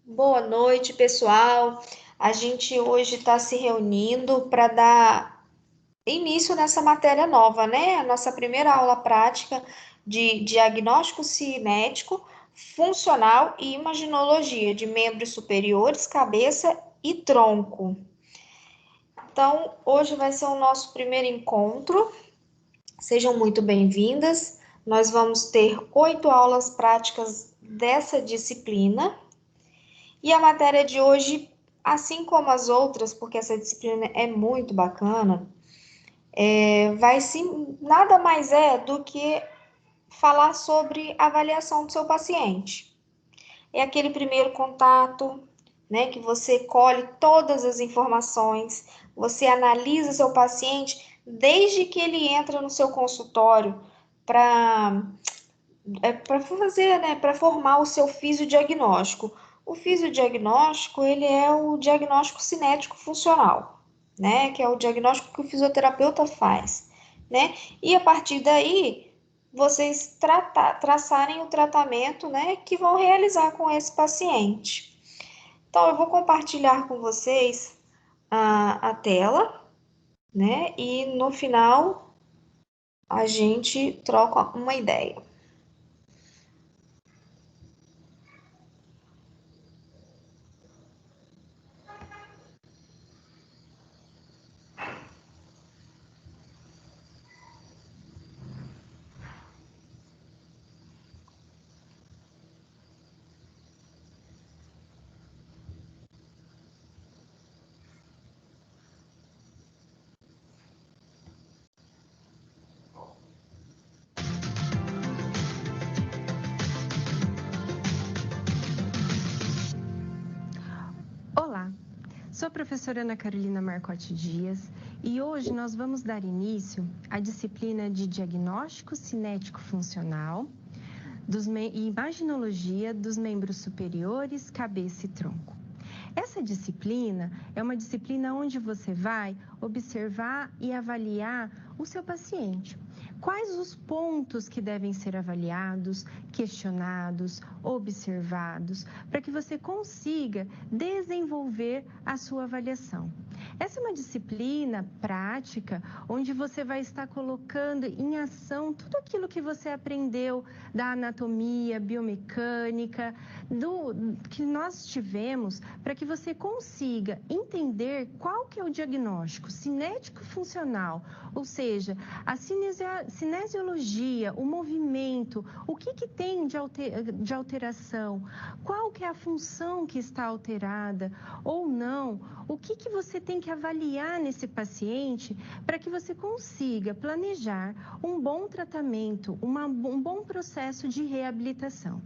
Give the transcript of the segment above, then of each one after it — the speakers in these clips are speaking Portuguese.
Boa noite, pessoal. A gente hoje está se reunindo para dar início nessa matéria nova, né? A nossa primeira aula prática de diagnóstico cinético, funcional e imaginologia de membros superiores, cabeça e tronco. Então, hoje vai ser o nosso primeiro encontro. Sejam muito bem-vindas. Nós vamos ter 8 aulas práticas dessa disciplina. E a matéria de hoje, assim como as outras, porque essa disciplina é muito bacana, vai sim, nada mais é do que falar sobre a avaliação do seu paciente. É aquele primeiro contato, né, que você colhe todas as informações, você analisa seu paciente desde que ele entra no seu consultório para para fazer, né, para formar o seu fisiodiagnóstico. O fisiodiagnóstico, ele é o diagnóstico cinético funcional, né, que é o diagnóstico que o fisioterapeuta faz, né? E a partir daí, vocês traçarem o tratamento, né, que vão realizar com esse paciente. Então, eu vou compartilhar com vocês a tela, né? E no final a gente troca uma ideia. Olá, sou a professora Ana Carolina Marcotti Dias e hoje nós vamos dar início à disciplina de Diagnóstico Cinético Funcional e Imaginologia dos membros superiores, cabeça e tronco. Essa disciplina é uma disciplina onde você vai observar e avaliar o seu paciente. Quais os pontos que devem ser avaliados, questionados, observados, para que você consiga desenvolver a sua avaliação. Essa é uma disciplina prática, onde você vai estar colocando em ação tudo aquilo que você aprendeu da anatomia, biomecânica, que nós tivemos, para que você consiga entender qual que é o diagnóstico cinético funcional, ou seja, a cinesiologia, o movimento, o que tem de alteração, qual que é a função que está alterada ou não, o que você tem que avaliar nesse paciente para que você consiga planejar um bom tratamento, um bom processo de reabilitação.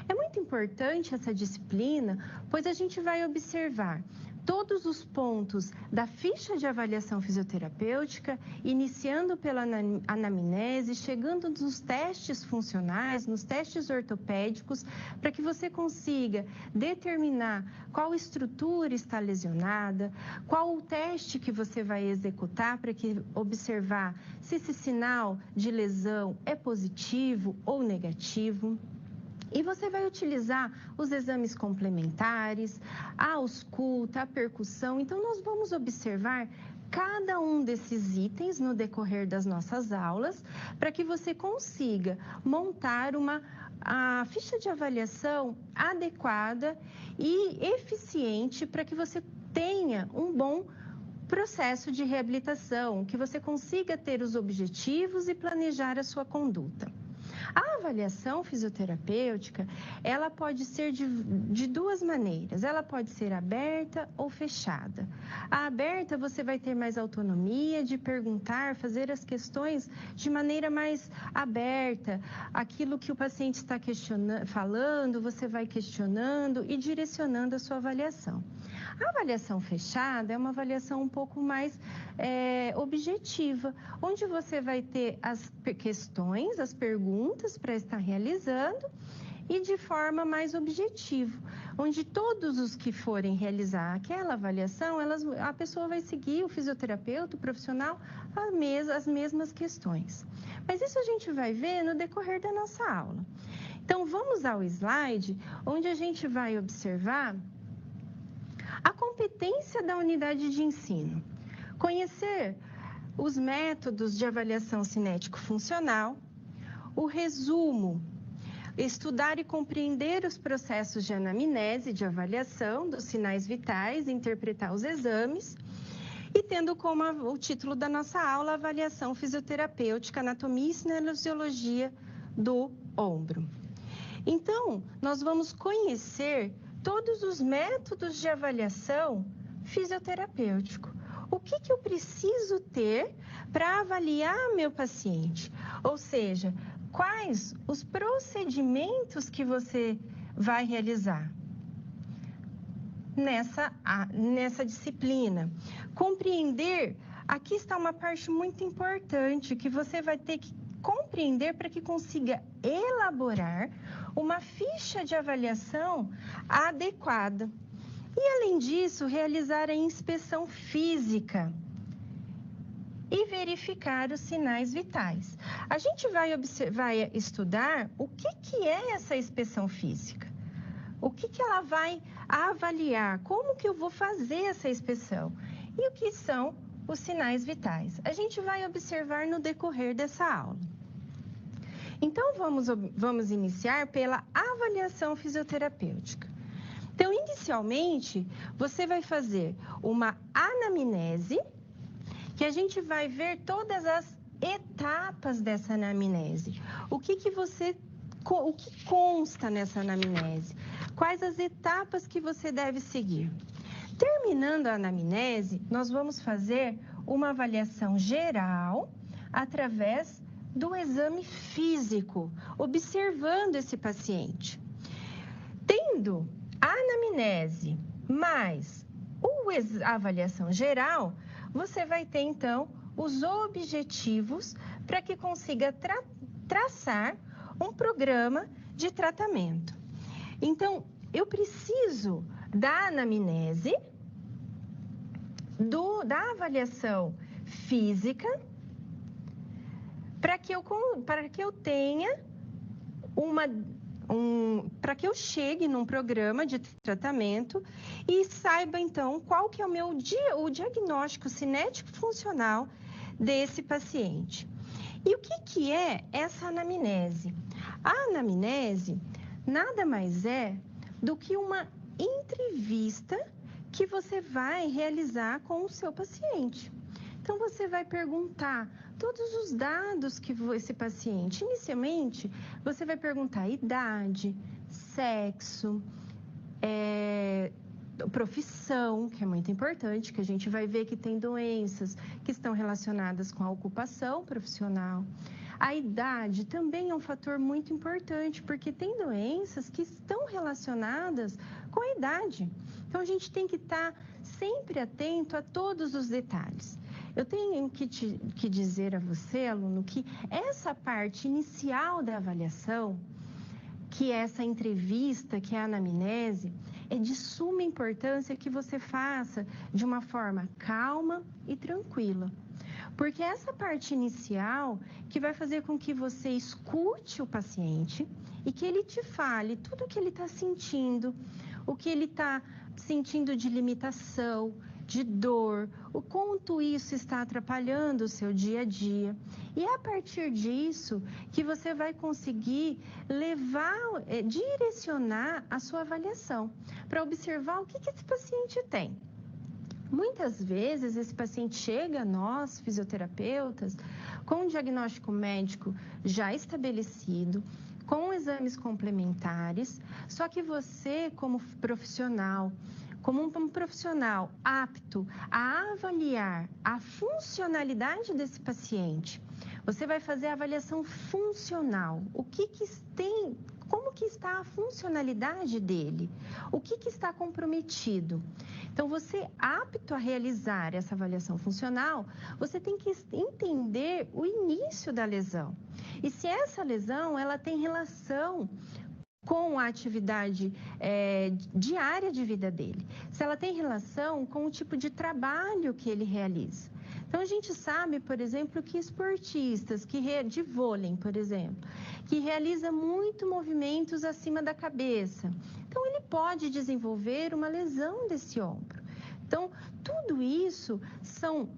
É muito importante essa disciplina, pois a gente vai observar todos os pontos da ficha de avaliação fisioterapêutica, iniciando pela anamnese, chegando nos testes funcionais, nos testes ortopédicos, para que você consiga determinar qual estrutura está lesionada, qual o teste que você vai executar para observar se esse sinal de lesão é positivo ou negativo. E você vai utilizar os exames complementares, a ausculta, a percussão. Então, nós vamos observar cada um desses itens no decorrer das nossas aulas, para que você consiga montar a ficha de avaliação adequada e eficiente para que você tenha um bom processo de reabilitação, que você consiga ter os objetivos e planejar a sua conduta. A avaliação fisioterapêutica, ela pode ser de duas maneiras. Ela pode ser aberta ou fechada. A aberta, você vai ter mais autonomia de perguntar, fazer as questões de maneira mais aberta. Aquilo que o paciente está falando, você vai questionando e direcionando a sua avaliação. A avaliação fechada é uma avaliação um pouco mais objetiva, onde você vai ter as questões, as perguntas para estar realizando e de forma mais objetiva, onde todos os que forem realizar aquela avaliação, a pessoa vai seguir, o fisioterapeuta, o profissional, as mesmas questões. Mas isso a gente vai ver no decorrer da nossa aula. Então, vamos ao slide, onde a gente vai observar a competência da unidade de ensino. Conhecer os métodos de avaliação cinético-funcional, o resumo, estudar e compreender os processos de anamnese, de avaliação dos sinais vitais, interpretar os exames, e tendo como o título da nossa aula, avaliação fisioterapêutica, anatomia e cinesiologia do ombro. Então, nós vamos conhecer todos os métodos de avaliação fisioterapêutico. O que eu preciso ter para avaliar meu paciente? Ou seja, quais os procedimentos que você vai realizar nessa disciplina. Compreender, aqui está uma parte muito importante que você vai ter que compreender para que consiga elaborar uma ficha de avaliação adequada. E, além disso, realizar a inspeção física e verificar os sinais vitais. A gente vai estudar o que é essa inspeção física. O que ela vai avaliar? Como que eu vou fazer essa inspeção? E o que são os sinais vitais? A gente vai observar no decorrer dessa aula. Então, vamos iniciar pela avaliação fisioterapêutica. Então, inicialmente, você vai fazer uma anamnese, que a gente vai ver todas as etapas dessa anamnese. O que consta nessa anamnese? Quais as etapas que você deve seguir? Terminando a anamnese, nós vamos fazer uma avaliação geral através do exame físico, observando esse paciente. Tendo a anamnese mais a avaliação geral, você vai ter, então, os objetivos para que consiga traçar um programa de tratamento. Então, eu preciso da anamnese, da avaliação física, para que eu tenha para que eu chegue num programa de tratamento e saiba, então, qual que é o diagnóstico cinético funcional desse paciente. E o que é essa anamnese? A anamnese nada mais é do que uma entrevista que você vai realizar com o seu paciente. Então, você vai perguntar todos os dados que esse paciente... Inicialmente, você vai perguntar idade, sexo, profissão, que é muito importante, que a gente vai ver que tem doenças que estão relacionadas com a ocupação profissional. A idade também é um fator muito importante, porque tem doenças que estão relacionadas com a idade. Então, a gente tem que estar sempre atento a todos os detalhes. Eu tenho que dizer a você, aluno, que essa parte inicial da avaliação, que é essa entrevista, que é a anamnese, é de suma importância que você faça de uma forma calma e tranquila. Porque essa parte inicial que vai fazer com que você escute o paciente e que ele te fale tudo o que ele está sentindo, o que ele está sentindo de limitação, de dor, o quanto isso está atrapalhando o seu dia a dia. E é a partir disso que você vai conseguir direcionar a sua avaliação, para observar o que esse paciente tem. Muitas vezes, esse paciente chega a nós, fisioterapeutas, com um diagnóstico médico já estabelecido, com exames complementares, só que você, como um profissional apto a avaliar a funcionalidade desse paciente, você vai fazer a avaliação funcional. Como que está a funcionalidade dele? O que está comprometido? Então, você apto a realizar essa avaliação funcional, você tem que entender o início da lesão. E se essa lesão, ela tem relação com a atividade diária de vida dele. Se ela tem relação com o tipo de trabalho que ele realiza. Então, a gente sabe, por exemplo, que esportistas de vôlei, por exemplo, que realiza muito movimentos acima da cabeça. Então, ele pode desenvolver uma lesão desse ombro. Então, tudo isso são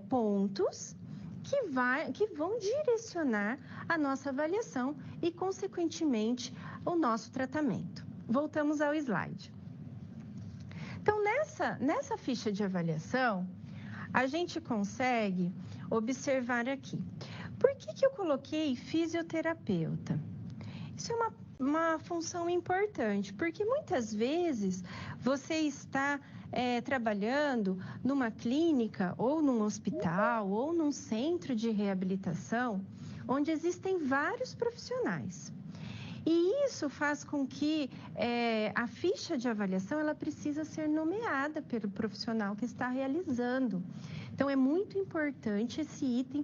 pontos que vão direcionar a nossa avaliação e, consequentemente, o nosso tratamento. Voltamos ao slide. Então, nessa ficha de avaliação, a gente consegue observar aqui. Por que eu coloquei fisioterapeuta? Isso é uma função importante, porque muitas vezes você está trabalhando numa clínica, ou num hospital, ou num centro de reabilitação, onde existem vários profissionais. E isso faz com que a ficha de avaliação ela precisa ser nomeada pelo profissional que está realizando. Então, é muito importante esse item,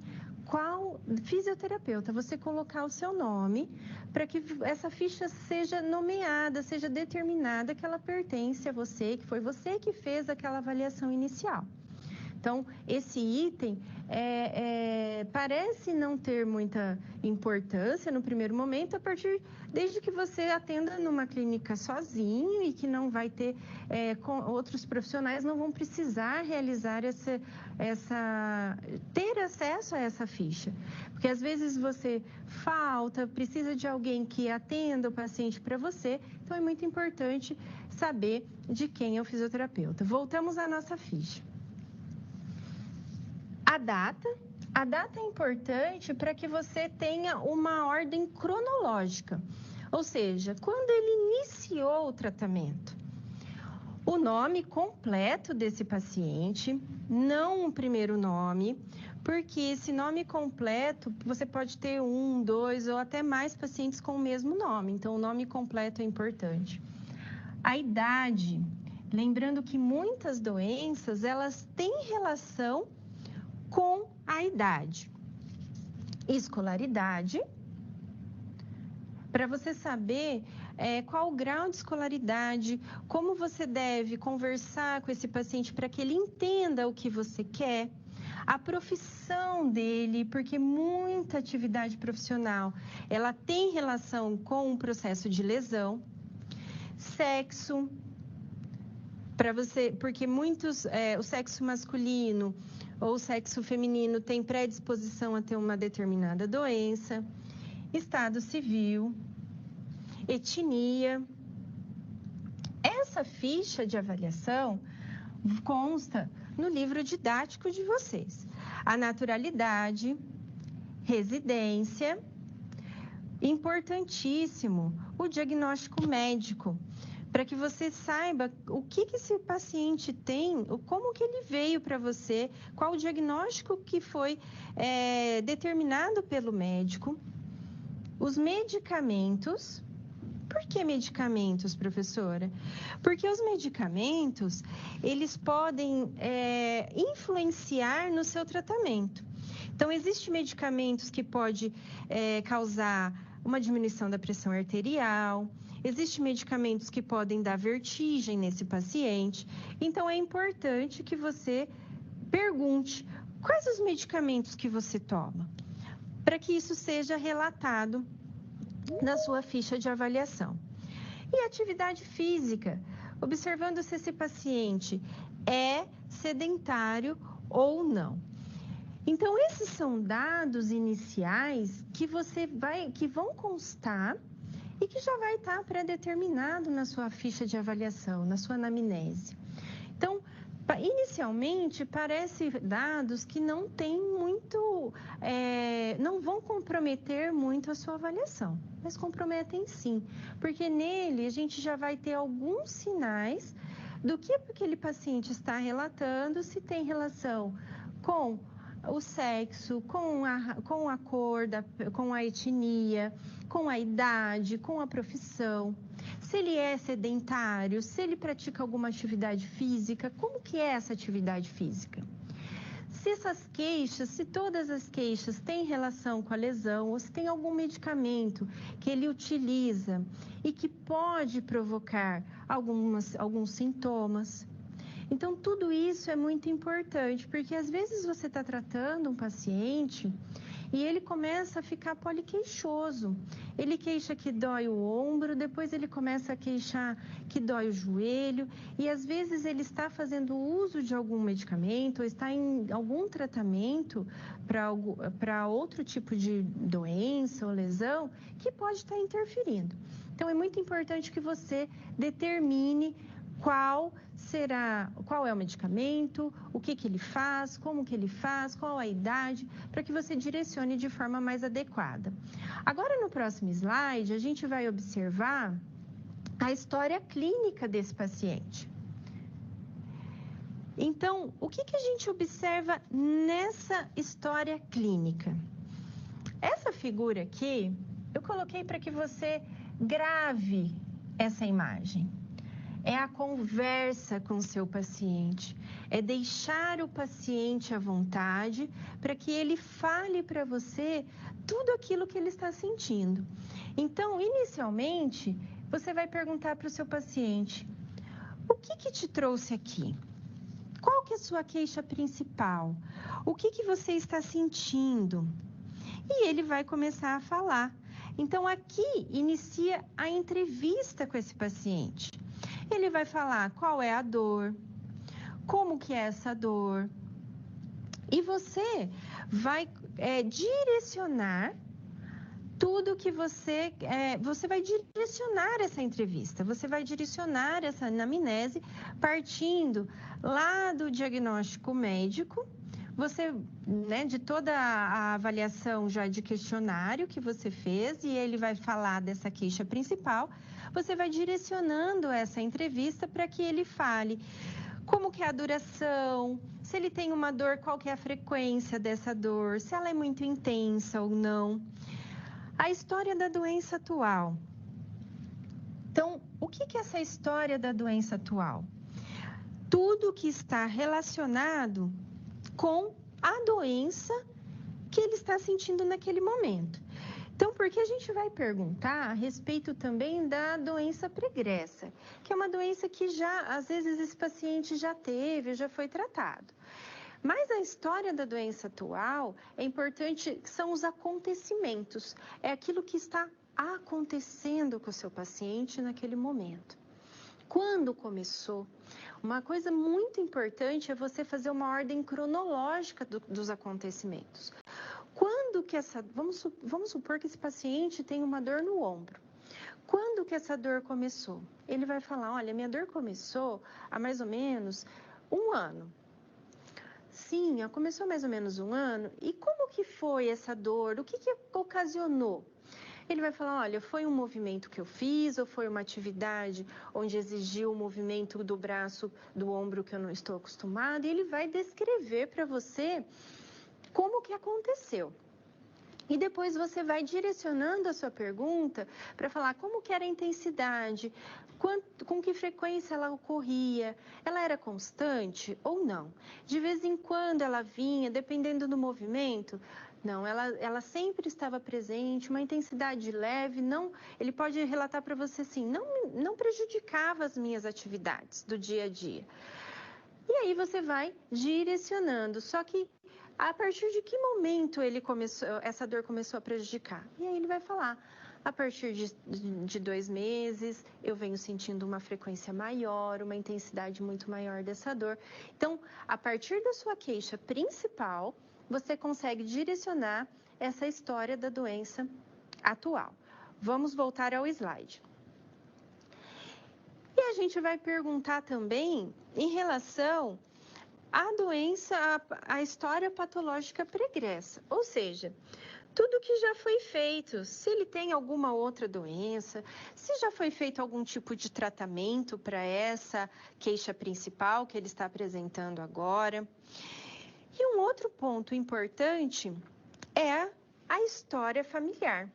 fisioterapeuta, você colocar o seu nome para que essa ficha seja nomeada, seja determinada que ela pertence a você, que foi você que fez aquela avaliação inicial. Então, esse item parece não ter muita importância no primeiro momento, desde que você atenda numa clínica sozinho e que não vai ter, outros profissionais não vão precisar realizar ter acesso a essa ficha. Porque às vezes você precisa de alguém que atenda o paciente para você, então é muito importante saber de quem é o fisioterapeuta. Voltamos à nossa ficha. A data é importante para que você tenha uma ordem cronológica, ou seja, quando ele iniciou o tratamento. O nome completo desse paciente, não o primeiro nome, porque esse nome completo, você pode ter 1, 2 ou até mais pacientes com o mesmo nome, então o nome completo é importante. A idade, lembrando que muitas doenças, elas têm relação com a idade. Escolaridade, para você saber qual o grau de escolaridade, como você deve conversar com esse paciente para que ele entenda o que você quer. A profissão dele, porque muita atividade profissional, ela tem relação com o processo de lesão. Sexo, porque o sexo masculino ou o sexo feminino tem predisposição a ter uma determinada doença, estado civil, etnia. Essa ficha de avaliação consta no livro didático de vocês. A naturalidade, residência, importantíssimo, o diagnóstico médico, para que você saiba o que esse paciente tem, como que ele veio para você, qual o diagnóstico que foi determinado pelo médico, os medicamentos. Por que medicamentos, professora? Porque os medicamentos, eles podem influenciar no seu tratamento. Então, existem medicamentos que podem causar uma diminuição da pressão arterial, existem medicamentos que podem dar vertigem nesse paciente. Então, é importante que você pergunte quais os medicamentos que você toma, para que isso seja relatado na sua ficha de avaliação. E atividade física, observando se esse paciente é sedentário ou não. Então, esses são dados iniciais que vão constar e que já vai estar pré-determinado na sua ficha de avaliação, na sua anamnese. Então, inicialmente, parece dados que não tem muito, não vão comprometer muito a sua avaliação, mas comprometem sim, porque nele a gente já vai ter alguns sinais do que aquele paciente está relatando, se tem relação com o sexo, com a cor, com a etnia, com a idade, com a profissão, se ele é sedentário, se ele pratica alguma atividade física, como que é essa atividade física? Se todas as queixas têm relação com a lesão, ou se tem algum medicamento que ele utiliza e que pode provocar alguns sintomas. Então, tudo isso é muito importante, porque às vezes você está tratando um paciente e ele começa a ficar poliqueixoso. Ele queixa que dói o ombro, depois ele começa a queixar que dói o joelho, e às vezes ele está fazendo uso de algum medicamento, ou está em algum tratamento para outro tipo de doença ou lesão que pode estar interferindo. Então, é muito importante que você determine qual é o medicamento, o que ele faz, como que ele faz, qual a idade, para que você direcione de forma mais adequada. Agora, no próximo slide, a gente vai observar a história clínica desse paciente. Então, o que a gente observa nessa história clínica? Essa figura aqui, eu coloquei para que você grave essa imagem. É a conversa com o seu paciente, é deixar o paciente à vontade para que ele fale para você tudo aquilo que ele está sentindo. Então, inicialmente, você vai perguntar para o seu paciente: o que te trouxe aqui? Qual que é a sua queixa principal? O que você está sentindo? E ele vai começar a falar. Então, aqui inicia a entrevista com esse paciente. Ele vai falar qual é a dor, como que é essa dor, e você vai direcionar tudo que você vai direcionar essa entrevista, você vai direcionar essa anamnese partindo lá do diagnóstico médico, você, de toda a avaliação já de questionário que você fez, e ele vai falar dessa queixa principal, você vai direcionando essa entrevista para que ele fale como que é a duração, se ele tem uma dor, qual que é a frequência dessa dor, se ela é muito intensa ou não. A história da doença atual. Então, o que é essa história da doença atual? Tudo que está relacionado com a doença que ele está sentindo naquele momento. Então, porque a gente vai perguntar a respeito também da doença pregressa, que é uma doença que já, às vezes, esse paciente já teve, já foi tratado. Mas a história da doença atual é importante, são os acontecimentos, é aquilo que está acontecendo com o seu paciente naquele momento. Quando começou? Uma coisa muito importante é você fazer uma ordem cronológica dos acontecimentos. Quando que vamos supor que esse paciente tem uma dor no ombro. Quando que essa dor começou? Ele vai falar: olha, minha dor começou há mais ou menos 1 ano. Sim, começou mais ou menos 1 ano. E como que foi essa dor? O que ocasionou? Ele vai falar: olha, foi um movimento que eu fiz, ou foi uma atividade onde exigiu o movimento do braço, do ombro que eu não estou acostumado. E ele vai descrever para você como que aconteceu. E depois você vai direcionando a sua pergunta para falar como que era a intensidade, com que frequência ela ocorria, ela era constante ou não. De vez em quando ela vinha, dependendo do movimento. Não, ela sempre estava presente, uma intensidade leve, não, ele pode relatar para você assim, não prejudicava as minhas atividades do dia a dia. E aí você vai direcionando, só que a partir de que momento essa dor começou a prejudicar? E aí ele vai falar: a partir de 2 meses, eu venho sentindo uma frequência maior, uma intensidade muito maior dessa dor. Então, a partir da sua queixa principal, você consegue direcionar essa história da doença atual. Vamos voltar ao slide. E a gente vai perguntar também em relação à doença, a história patológica pregressa, ou seja, tudo que já foi feito, se ele tem alguma outra doença, se já foi feito algum tipo de tratamento para essa queixa principal que ele está apresentando agora. E um outro ponto importante é a história familiar.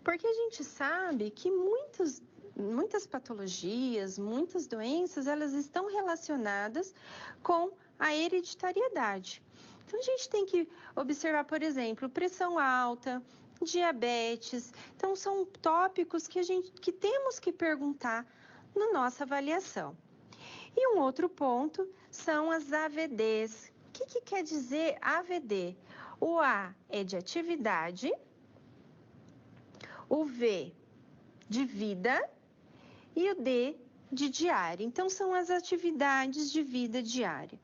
Porque a gente sabe que muitas patologias, muitas doenças, elas estão relacionadas com a hereditariedade. Então, a gente tem que observar, por exemplo, pressão alta, diabetes. Então, são tópicos que temos que perguntar na nossa avaliação. E um outro ponto são as AVDs. O que quer dizer AVD? O A é de atividade, o V de vida e o D de diária. Então, são as atividades de vida diária.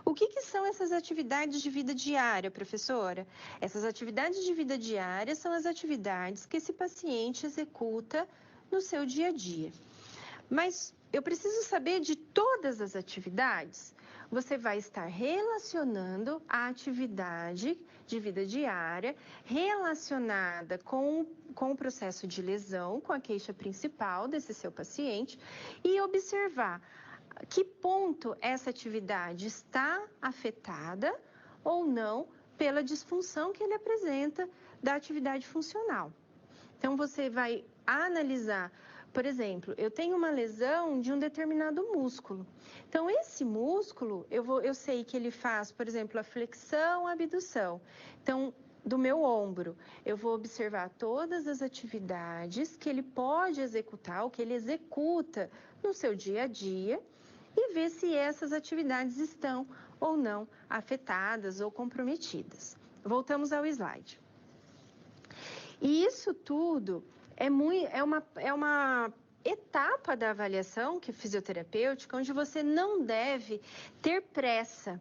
O que são essas atividades de vida diária, professora? Essas atividades de vida diária são as atividades que esse paciente executa no seu dia a dia. Mas eu preciso saber de todas as atividades? Você vai estar relacionando a atividade de vida diária relacionada com o processo de lesão, com a queixa principal desse seu paciente e observar que ponto essa atividade está afetada ou não pela disfunção que ele apresenta da atividade funcional. Então, você vai analisar, por exemplo, eu tenho uma lesão de um determinado músculo. Então, esse músculo, eu sei que ele faz, por exemplo, a flexão, a abdução. Então, do meu ombro, eu vou observar todas as atividades que ele pode executar, o que ele executa no seu dia a dia, e ver se essas atividades estão ou não afetadas ou comprometidas. Voltamos ao slide. E isso tudo é uma etapa da avaliação fisioterapêutica onde você não deve ter pressa.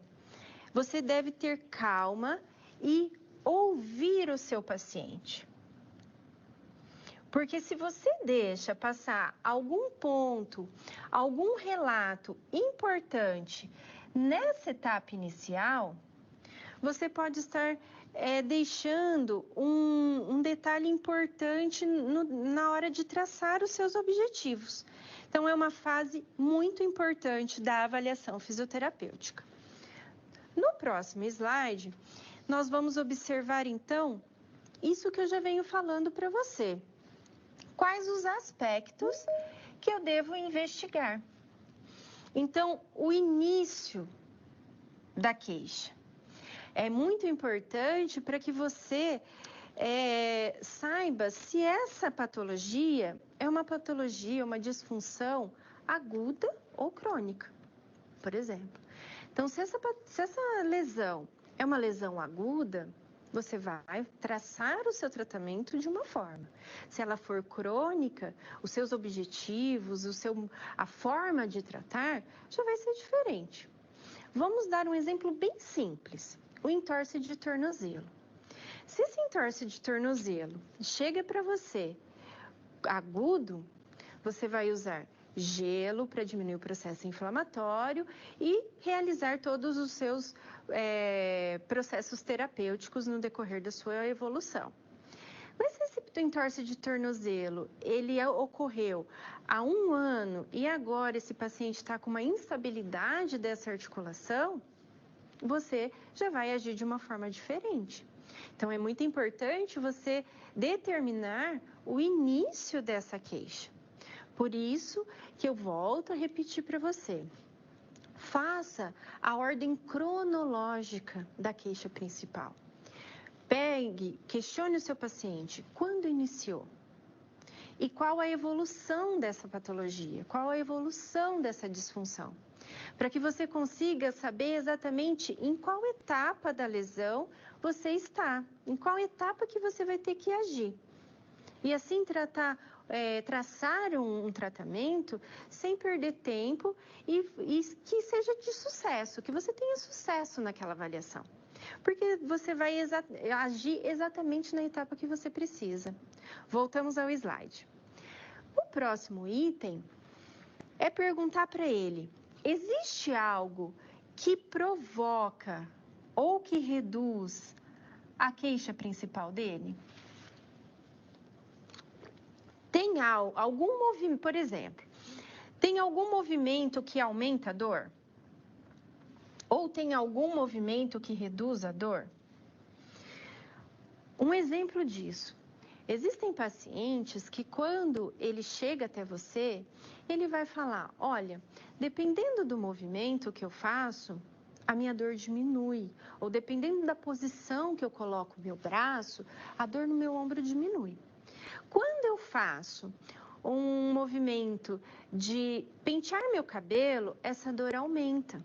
Você deve ter calma e ouvir o seu paciente. Porque se você deixa passar algum ponto, algum relato importante nessa etapa inicial, você pode estar deixando um detalhe importante na hora de traçar os seus objetivos. Então, é uma fase muito importante da avaliação fisioterapêutica. No próximo slide, nós vamos observar, então, isso que eu já venho falando para você. Quais os aspectos que eu devo investigar? Então, o início da queixa é muito importante para que você saiba se essa patologia é uma patologia, uma disfunção aguda ou crônica, por exemplo. Então, se essa lesão é uma lesão aguda, você vai traçar o seu tratamento de uma forma. Se ela for crônica, os seus objetivos, a forma de tratar já vai ser diferente. Vamos dar um exemplo bem simples, o entorse de tornozelo. Se esse entorse de tornozelo chega para você agudo, você vai usar gelo para diminuir o processo inflamatório e realizar todos os seus processos terapêuticos no decorrer da sua evolução. Mas se esse entorse de tornozelo, ele ocorreu há 1 ano e agora esse paciente está com uma instabilidade dessa articulação, você já vai agir de uma forma diferente. Então, é muito importante você determinar o início dessa queixa. Por isso que eu volto a repetir para você. Faça a ordem cronológica da queixa principal. Questione o seu paciente quando iniciou e qual a evolução dessa patologia, qual a evolução dessa disfunção, para que você consiga saber exatamente em qual etapa da lesão você está, em qual etapa que você vai ter que agir. E assim traçar um tratamento sem perder tempo e que seja de sucesso, que você tenha sucesso naquela avaliação. Porque você vai agir exatamente na etapa que você precisa. Voltamos ao slide. O próximo item é perguntar para ele: existe algo que provoca ou que reduz a queixa principal dele? Tem algum movimento, por exemplo, tem algum movimento que aumenta a dor? Ou tem algum movimento que reduz a dor? Um exemplo disso. Existem pacientes que quando ele chega até você, ele vai falar: olha, dependendo do movimento que eu faço, a minha dor diminui. Ou dependendo da posição que eu coloco o meu braço, a dor no meu ombro diminui. Quando eu faço um movimento de pentear meu cabelo, essa dor aumenta.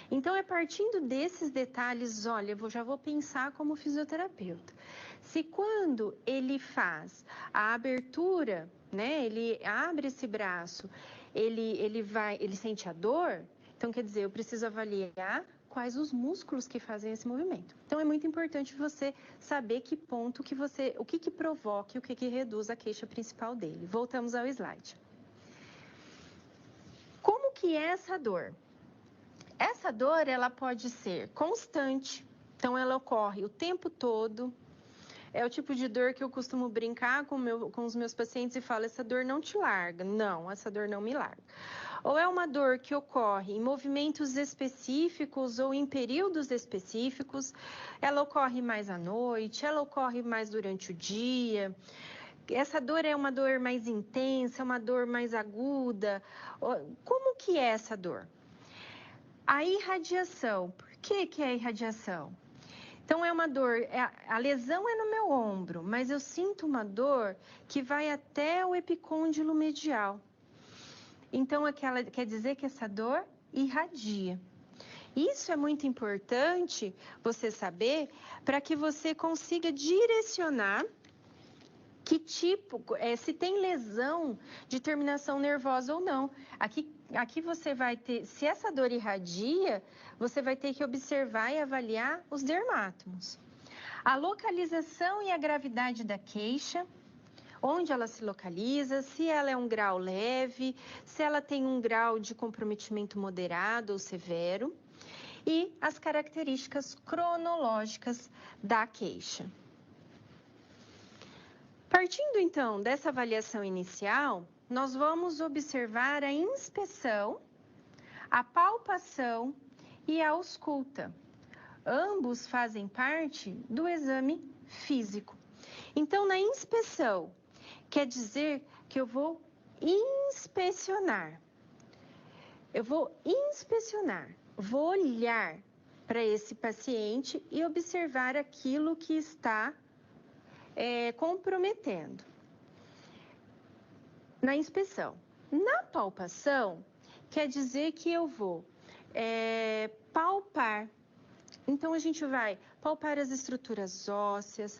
Então, é partindo desses detalhes, olha, eu já vou pensar como fisioterapeuta. Se quando ele faz a abertura, né, ele abre esse braço, ele sente a dor, então quer dizer, eu preciso avaliar quais os músculos que fazem esse movimento. Então, é muito importante você saber que ponto que você, o que provoca e o que reduz a queixa principal dele. Voltamos ao slide. Como que é essa dor? Essa dor, ela pode ser constante, então ela ocorre o tempo todo. É o tipo de dor que eu costumo brincar com os meus pacientes e falo, essa dor não te larga. Não, essa dor não me larga. Ou é uma dor que ocorre em movimentos específicos ou em períodos específicos, ela ocorre mais à noite, ela ocorre mais durante o dia. Essa dor é uma dor mais intensa, uma dor mais aguda. Como que é essa dor? A irradiação, por que é a irradiação? Então, é uma dor, a lesão é no meu ombro, mas eu sinto uma dor que vai até o epicôndilo medial. Então, quer dizer que essa dor irradia. Isso é muito importante você saber para que você consiga direcionar que tipo, se tem lesão de terminação nervosa ou não. Aqui você vai ter, se essa dor irradia, você vai ter que observar e avaliar os dermátomos. A localização e a gravidade da queixa, onde ela se localiza, se ela é um grau leve, se ela tem um grau de comprometimento moderado ou severo, e as características cronológicas da queixa. Partindo então dessa avaliação inicial, nós vamos observar a inspeção, a palpação e a ausculta. Ambos fazem parte do exame físico. Então, na inspeção, quer dizer que eu vou inspecionar. Vou olhar para esse paciente e observar aquilo que está comprometendo. Na inspeção. Na palpação, quer dizer que eu vou palpar. Então, a gente vai palpar as estruturas ósseas,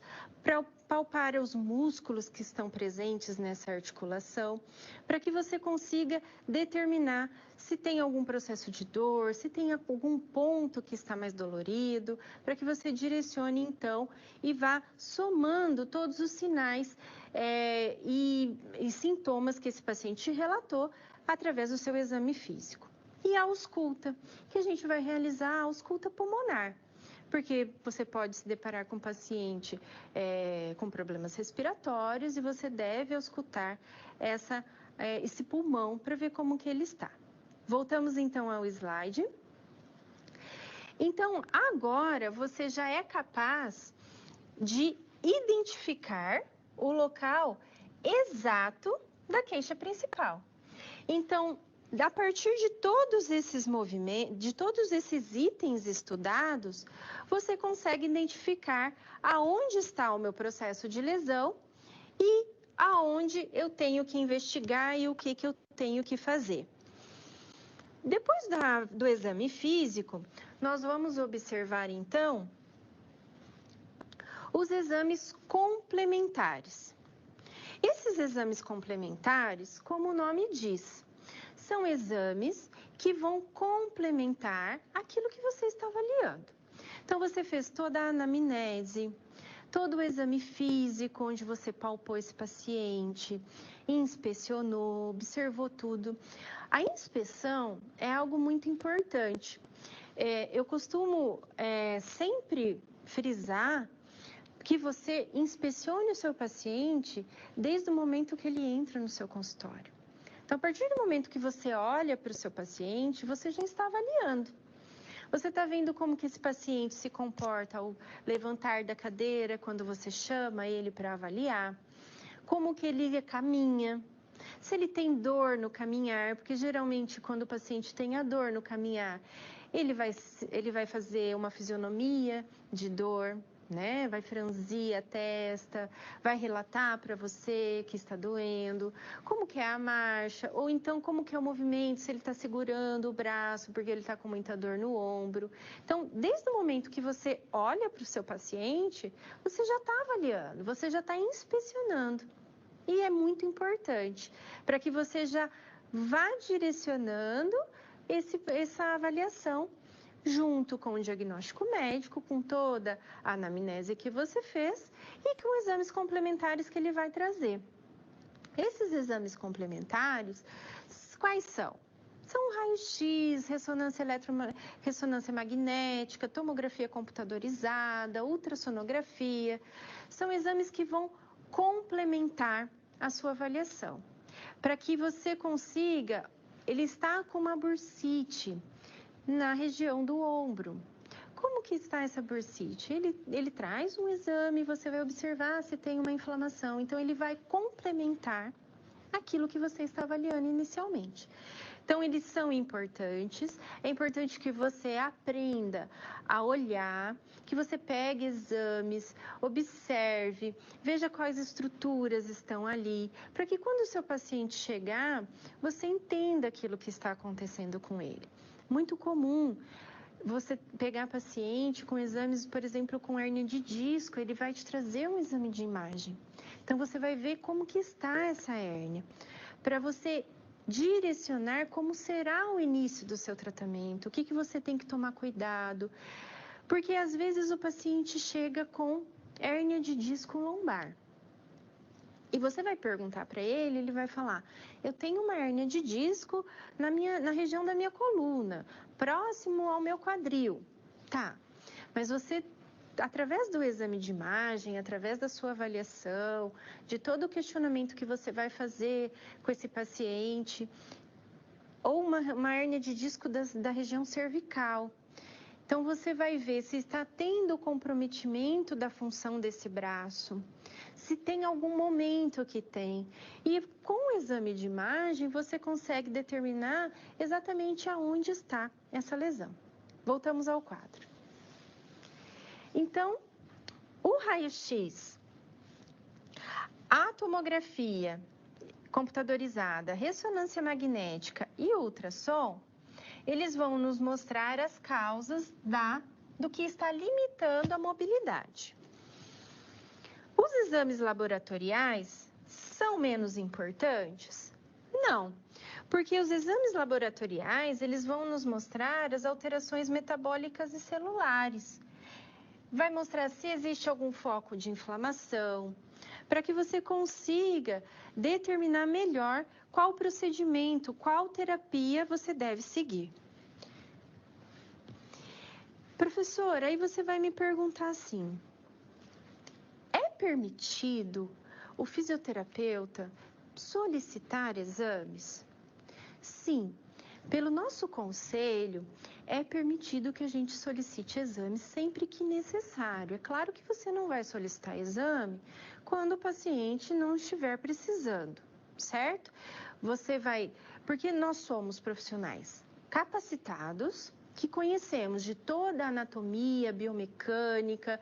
palpar os músculos que estão presentes nessa articulação, para que você consiga determinar se tem algum processo de dor, se tem algum ponto que está mais dolorido, para que você direcione, então, e vá somando todos os sinais e sintomas que esse paciente relatou através do seu exame físico. E a ausculta, que a gente vai realizar a ausculta pulmonar, porque você pode se deparar com um paciente com problemas respiratórios e você deve auscultar esse pulmão para ver como que ele está. Voltamos então ao slide. Então, agora você já é capaz de identificar o local exato da queixa principal. Então, a partir de todos esses movimentos, de todos esses itens estudados, você consegue identificar aonde está o meu processo de lesão e aonde eu tenho que investigar e o que eu tenho que fazer. Depois do exame físico, nós vamos observar então os exames complementares. Esses exames complementares, como o nome diz, são exames que vão complementar aquilo que você está avaliando. Então, você fez toda a anamnese, todo o exame físico, onde você palpou esse paciente, inspecionou, observou tudo. A inspeção é algo muito importante. Eu costumo sempre frisar que você inspecione o seu paciente desde o momento que ele entra no seu consultório. Então, a partir do momento que você olha para o seu paciente, você já está avaliando. Você está vendo como que esse paciente se comporta ao levantar da cadeira quando você chama ele para avaliar, como que ele caminha, se ele tem dor no caminhar, porque geralmente quando o paciente tem a dor no caminhar, ele vai fazer uma fisionomia de dor. né? Vai franzir a testa, vai relatar para você que está doendo, como que é a marcha, ou então como que é o movimento, se ele está segurando o braço porque ele está com muita dor no ombro. Então, desde o momento que você olha para o seu paciente, você já está avaliando, você já está inspecionando. E é muito importante para que você já vá direcionando essa avaliação junto com o diagnóstico médico, com toda a anamnese que você fez e com exames complementares que ele vai trazer. Esses exames complementares, quais são? São raio-x, ressonância magnética, tomografia computadorizada, ultrassonografia. São exames que vão complementar a sua avaliação, para que você consiga. Ele está com uma bursite na região do ombro. Como que está essa bursite? Ele traz um exame, você vai observar se tem uma inflamação. Então, ele vai complementar aquilo que você está avaliando inicialmente. Então, eles são importantes. É importante que você aprenda a olhar, que você pegue exames, observe, veja quais estruturas estão ali, para que quando o seu paciente chegar, você entenda aquilo que está acontecendo com ele. Muito comum você pegar paciente com exames, por exemplo, com hérnia de disco, ele vai te trazer um exame de imagem. Então, você vai ver como que está essa hérnia, para você direcionar como será o início do seu tratamento, o que você tem que tomar cuidado, porque às vezes o paciente chega com hérnia de disco lombar. E você vai perguntar para ele, ele vai falar: eu tenho uma hérnia de disco na região da minha coluna, próximo ao meu quadril. Tá, mas você, através do exame de imagem, através da sua avaliação, de todo o questionamento que você vai fazer com esse paciente, ou uma hérnia de disco da região cervical. Então, você vai ver se está tendo comprometimento da função desse braço, se tem algum momento que tem. E com o exame de imagem, você consegue determinar exatamente aonde está essa lesão. Voltamos ao quadro. Então, o raio-x, a tomografia computadorizada, ressonância magnética e ultrassom, eles vão nos mostrar as causas do que está limitando a mobilidade. Os exames laboratoriais são menos importantes? Não, porque os exames laboratoriais, eles vão nos mostrar as alterações metabólicas e celulares. Vai mostrar se existe algum foco de inflamação, para que você consiga determinar melhor qual procedimento, qual terapia você deve seguir. Professor, aí você vai me perguntar assim: é permitido o fisioterapeuta solicitar exames? Sim, pelo nosso conselho, é permitido que a gente solicite exames sempre que necessário. É claro que você não vai solicitar exame quando o paciente não estiver precisando, certo? Você vai, porque nós somos profissionais capacitados, que conhecemos de toda a anatomia, biomecânica,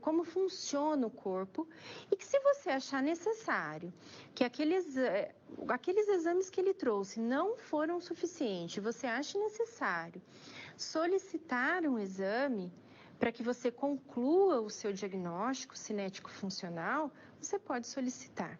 como funciona o corpo, e que se você achar necessário que aqueles exames que ele trouxe não foram suficientes, você acha necessário solicitar um exame para que você conclua o seu diagnóstico cinético-funcional, você pode solicitar.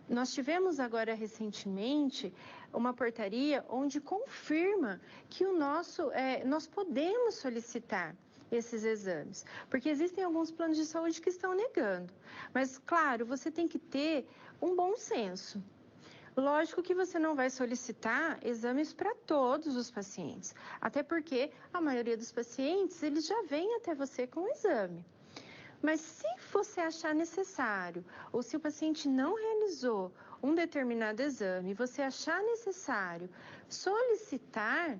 Nós tivemos agora recentemente uma portaria onde confirma que nós podemos solicitar esses exames, porque existem alguns planos de saúde que estão negando. Mas, claro, você tem que ter um bom senso. Lógico que você não vai solicitar exames para todos os pacientes, até porque a maioria dos pacientes, eles já vêm até você com o exame. Mas se você achar necessário, ou se o paciente não realizou um determinado exame, você achar necessário solicitar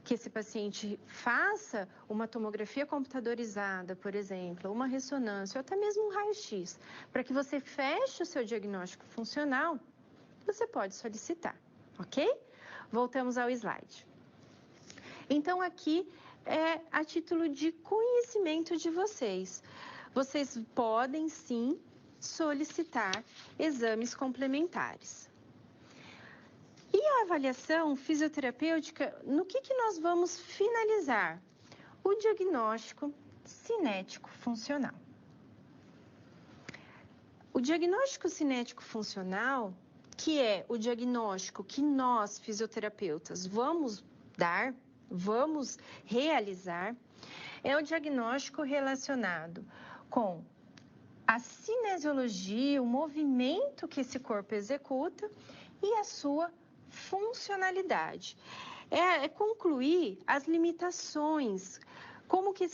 que esse paciente faça uma tomografia computadorizada, por exemplo, uma ressonância, ou até mesmo um raio-x, para que você feche o seu diagnóstico funcional, você pode solicitar, ok? Voltamos ao slide. Então, aqui é a título de conhecimento de vocês. Vocês podem sim solicitar exames complementares. E a avaliação fisioterapêutica, no que nós vamos finalizar? O diagnóstico cinético funcional. O diagnóstico cinético funcional, que é o diagnóstico que nós, fisioterapeutas, vamos dar, vamos realizar, é o diagnóstico relacionado com a cinesiologia, o movimento que esse corpo executa e a sua funcionalidade. É concluir as limitações, como que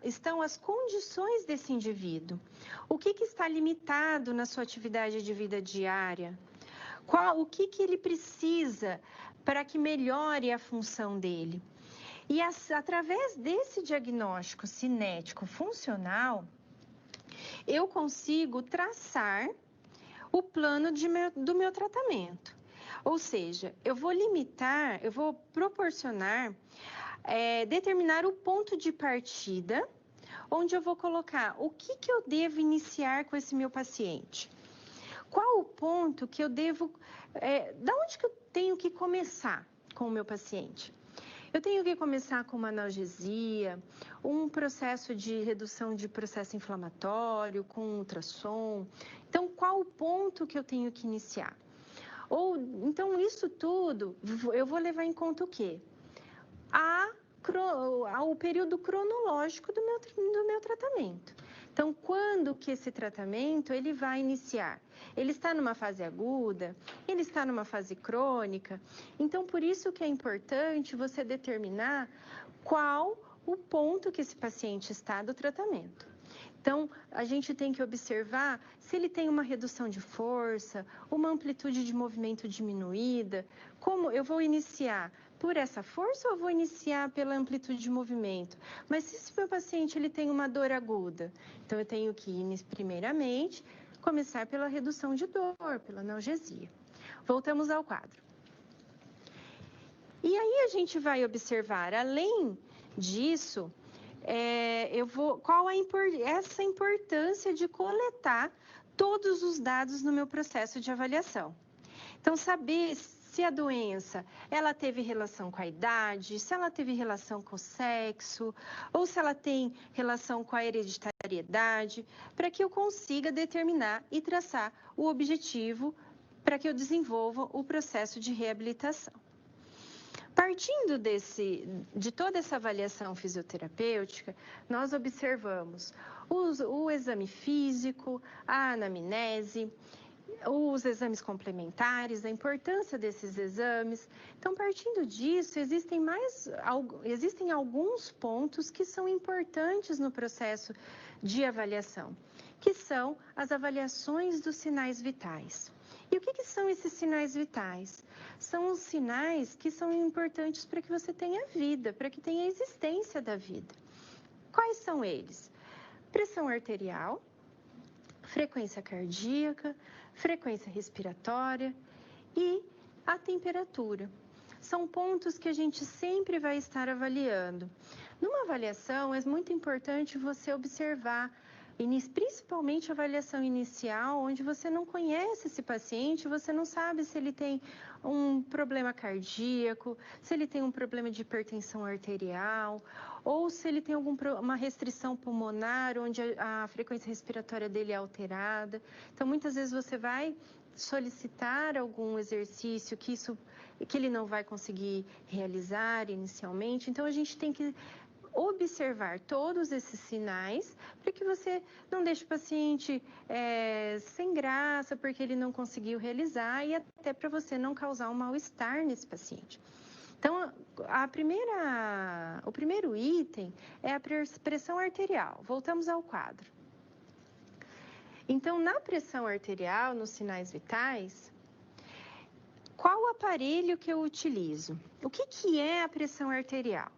estão as condições desse indivíduo, o que está limitado na sua atividade de vida diária, o que ele precisa para que melhore a função dele. E através desse diagnóstico cinético funcional, eu consigo traçar o plano do meu tratamento. Ou seja, eu vou proporcionar, determinar o ponto de partida, onde eu vou colocar o que eu devo iniciar com esse meu paciente. Qual o ponto que eu devo, da onde que eu tenho que começar com o meu paciente? Eu tenho que começar com uma analgesia, um processo de redução de processo inflamatório, com ultrassom. Então, qual o ponto que eu tenho que iniciar? Então, isso tudo, eu vou levar em conta o quê? O período cronológico do meu tratamento. Então, quando que esse tratamento ele vai iniciar? Ele está numa fase aguda? Ele está numa fase crônica? Então, por isso que é importante você determinar qual o ponto que esse paciente está do tratamento. Então, a gente tem que observar se ele tem uma redução de força, uma amplitude de movimento diminuída, como eu vou iniciar por essa força ou eu vou iniciar pela amplitude de movimento? Mas se esse meu paciente ele tem uma dor aguda, então eu tenho que, primeiramente, começar pela redução de dor, pela analgesia. Voltamos ao quadro. E aí a gente vai observar, além disso, qual essa importância de coletar todos os dados no meu processo de avaliação. Então, saber se a doença ela teve relação com a idade, se ela teve relação com o sexo, ou se ela tem relação com a hereditariedade, para que eu consiga determinar e traçar o objetivo para que eu desenvolva o processo de reabilitação. Partindo de toda essa avaliação fisioterapêutica, nós observamos o exame físico, a anamnese, os exames complementares, a importância desses exames. Então, partindo disso, existem alguns pontos que são importantes no processo de avaliação, que são as avaliações dos sinais vitais. E o que são esses sinais vitais? São os sinais que são importantes para que você tenha vida, para que tenha a existência da vida. Quais são eles? Pressão arterial, frequência cardíaca, frequência respiratória e a temperatura. São pontos que a gente sempre vai estar avaliando. Numa avaliação, é muito importante você observar, principalmente a avaliação inicial, onde você não conhece esse paciente, você não sabe se ele tem um problema cardíaco, se ele tem um problema de hipertensão arterial, ou se ele tem uma restrição pulmonar, onde a frequência respiratória dele é alterada. Então, muitas vezes você vai solicitar algum exercício que ele não vai conseguir realizar inicialmente. Então, a gente tem que observar todos esses sinais para que você não deixe o paciente sem graça porque ele não conseguiu realizar e até para você não causar um mal-estar nesse paciente. Então, o primeiro item é a pressão arterial. Voltamos ao quadro. Então, na pressão arterial, nos sinais vitais, qual o aparelho que eu utilizo? O que é a pressão arterial?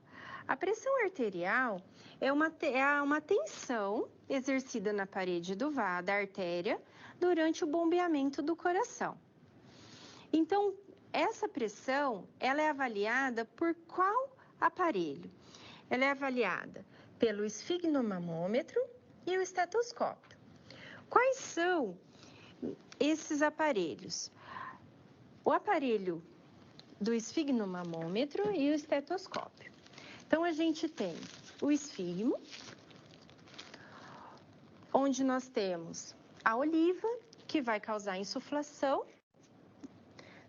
A pressão arterial é uma tensão exercida na parede da artéria durante o bombeamento do coração. Então, essa pressão ela é avaliada por qual aparelho? ela é avaliada pelo esfigmomamômetro e o estetoscópio. Quais são esses aparelhos? O aparelho do esfigmomamômetro e o estetoscópio. Então, a gente tem o esfigmo, onde nós temos a oliva, que vai causar insuflação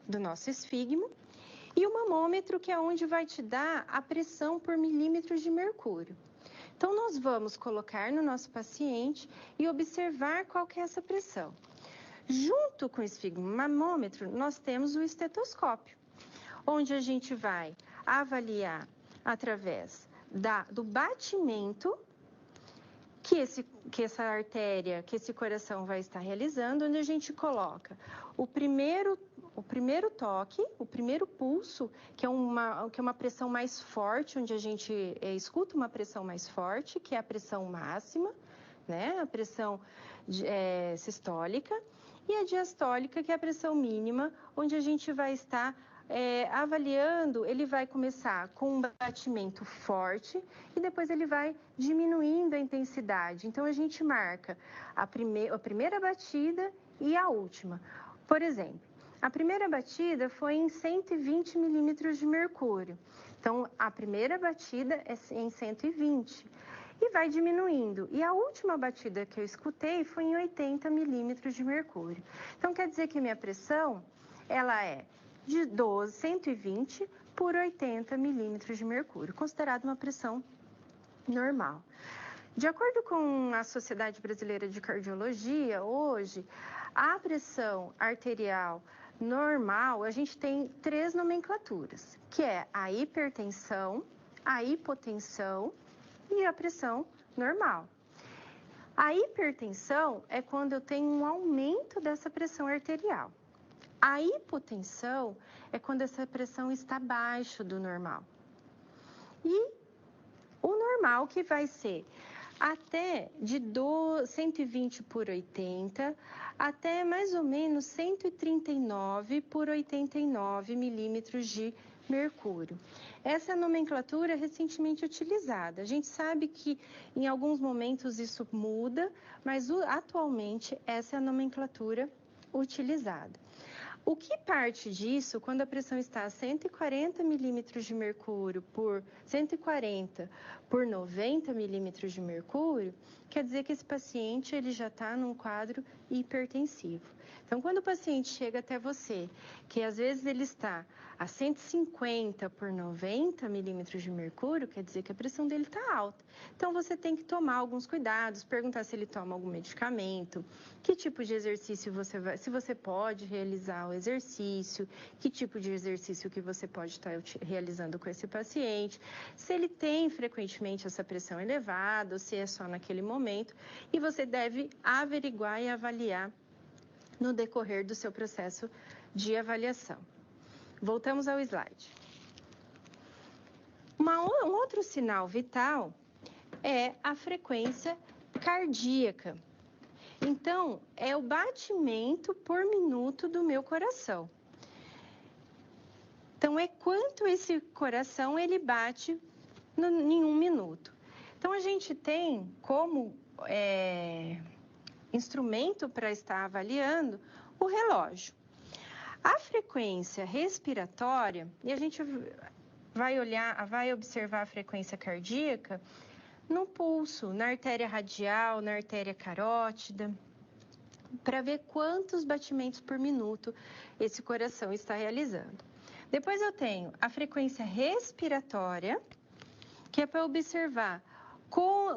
do nosso esfigmo, e o mamômetro, que é onde vai te dar a pressão por milímetros de mercúrio. Então, nós vamos colocar no nosso paciente e observar qual que é essa pressão. Junto com o esfigmomamômetro, nós temos o estetoscópio, onde a gente vai avaliar através do batimento que essa artéria, que esse coração vai estar realizando, onde a gente coloca o primeiro toque, o primeiro pulso, que é uma pressão mais forte, onde a gente escuta uma pressão mais forte, que é a pressão máxima, né? A pressão sistólica, e a diastólica, que é a pressão mínima, onde a gente vai estar avaliando. Ele vai começar com um batimento forte e depois ele vai diminuindo a intensidade. Então, a gente marca a primeira batida e a última. Por exemplo, a primeira batida foi em 120 milímetros de mercúrio. Então, a primeira batida é em 120 e vai diminuindo. E a última batida que eu escutei foi em 80 milímetros de mercúrio. Então, quer dizer que minha pressão, ela é de 120 por 80 milímetros de mercúrio, considerado uma pressão normal. De acordo com a Sociedade Brasileira de Cardiologia, hoje, a pressão arterial normal, a gente tem 3 nomenclaturas, que é a hipertensão, a hipotensão e a pressão normal. A hipertensão é quando eu tenho um aumento dessa pressão arterial. A hipotensão é quando essa pressão está abaixo do normal. E o normal, que vai ser até de 120 por 80 até mais ou menos 139 por 89 milímetros de mercúrio. Essa é a nomenclatura recentemente utilizada. A gente sabe que em alguns momentos isso muda, mas atualmente essa é a nomenclatura utilizada. O que parte disso, quando a pressão está a 140 milímetros de mercúrio por 140 por 90 milímetros de mercúrio, quer dizer que esse paciente ele já está num quadro hipertensivo. Então, quando o paciente chega até você, que às vezes ele está a 150 por 90 milímetros de mercúrio, quer dizer que a pressão dele está alta. Então, você tem que tomar alguns cuidados, perguntar se ele toma algum medicamento, que tipo de exercício se você pode realizar o exercício, que tipo de exercício que você pode estar realizando com esse paciente, se ele tem frequentemente essa pressão elevada ou se é só naquele momento, e você deve averiguar e avaliar no decorrer do seu processo de avaliação. Voltamos ao slide. Um outro sinal vital é a frequência cardíaca. Então, é o batimento por minuto do meu coração. Então, é quanto esse coração ele bate em um minuto. Então, a gente tem como instrumento para estar avaliando o relógio. A frequência respiratória, e a gente vai observar a frequência cardíaca no pulso, na artéria radial, na artéria carótida, para ver quantos batimentos por minuto esse coração está realizando. Depois eu tenho a frequência respiratória, que é para observar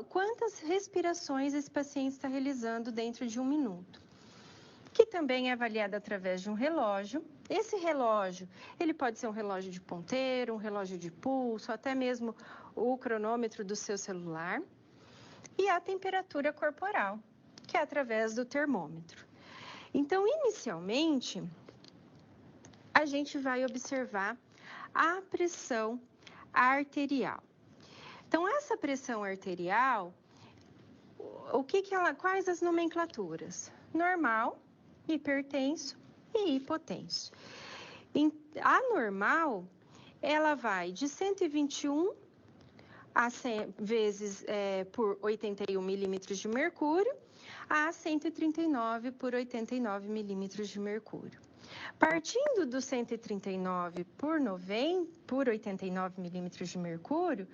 quantas respirações esse paciente está realizando dentro de um minuto, que também é avaliada através de um relógio. Esse relógio, ele pode ser um relógio de ponteiro, um relógio de pulso, até mesmo o cronômetro do seu celular. E a temperatura corporal, que é através do termômetro. Então, inicialmente, a gente vai observar a pressão arterial. Então, essa pressão arterial, quais as nomenclaturas? Normal, hipertenso e hipotenso. A normal, ela vai de 121 vezes por 81 milímetros de mercúrio, a 139 por 89 milímetros de mercúrio. Partindo do 139 por 89 milímetros de mercúrio,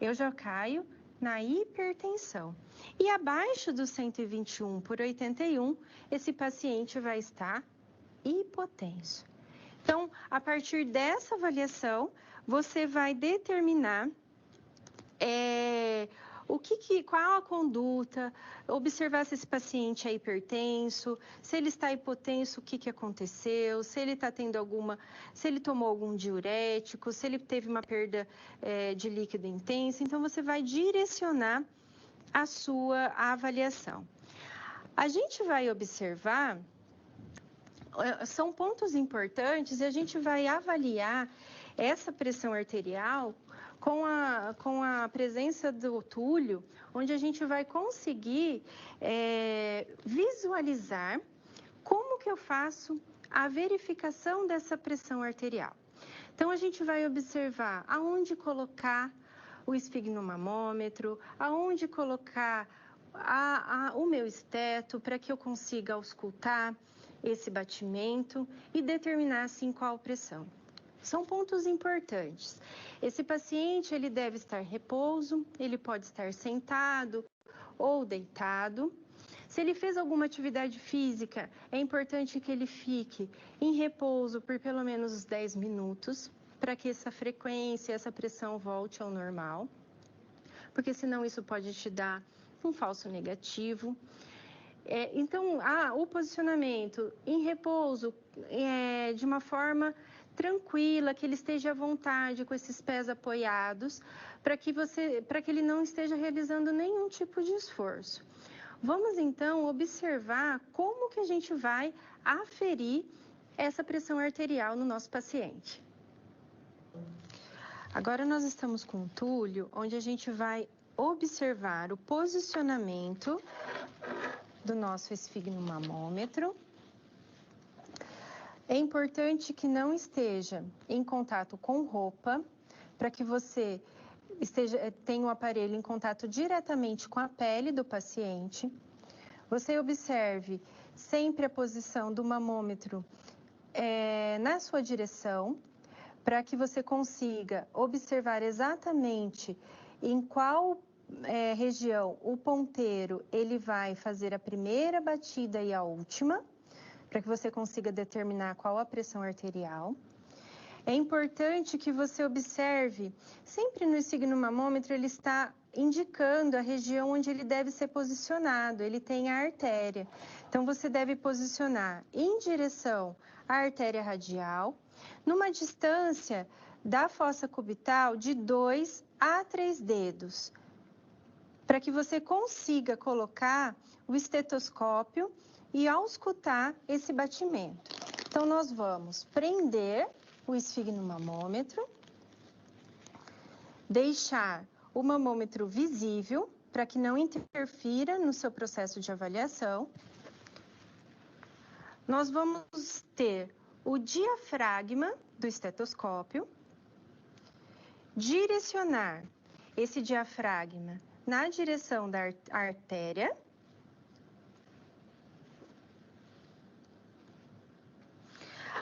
eu já caio na hipertensão. E abaixo do 121 por 81, esse paciente vai estar hipotenso. Então, a partir dessa avaliação, você vai determinar qual a conduta, observar se esse paciente é hipertenso, se ele está hipotenso, o que aconteceu, se ele está tendo se ele tomou algum diurético, se ele teve uma perda de líquido intensa. Então, você vai direcionar a avaliação. A gente vai observar, são pontos importantes, e a gente vai avaliar essa pressão arterial com a presença do túlio, onde a gente vai conseguir visualizar como que eu faço a verificação dessa pressão arterial. Então, a gente vai observar aonde colocar o esfigmomamômetro, aonde colocar o meu esteto, para que eu consiga auscultar esse batimento e determinar, assim, qual pressão. São pontos importantes. Esse paciente, ele deve estar em repouso, ele pode estar sentado ou deitado. Se ele fez alguma atividade física, é importante que ele fique em repouso por pelo menos uns 10 minutos, para que essa frequência, essa pressão volte ao normal, porque senão isso pode te dar um falso negativo. Então, o posicionamento em repouso, de uma forma tranquila, que ele esteja à vontade com esses pés apoiados, para que ele não esteja realizando nenhum tipo de esforço. Vamos então observar como que a gente vai aferir essa pressão arterial no nosso paciente. Agora nós estamos com o túlio, onde a gente vai observar o posicionamento do nosso esfigmomamômetro. É importante que não esteja em contato com roupa, para que você tenha o aparelho em contato diretamente com a pele do paciente. Você observe sempre a posição do mamômetro na sua direção, para que você consiga observar exatamente em qual região o ponteiro ele vai fazer a primeira batida e a última, para que você consiga determinar qual a pressão arterial. É importante que você observe, sempre no esfigmomamômetro ele está indicando a região onde ele deve ser posicionado, ele tem a artéria. Então, você deve posicionar em direção à artéria radial, numa distância da fossa cubital de 2 a 3 dedos, para que você consiga colocar o estetoscópio e auscultar esse batimento. Então, nós vamos prender o esfigmomamômetro, deixar o mamômetro visível, para que não interfira no seu processo de avaliação. Nós vamos ter o diafragma do estetoscópio, direcionar esse diafragma na direção da artéria,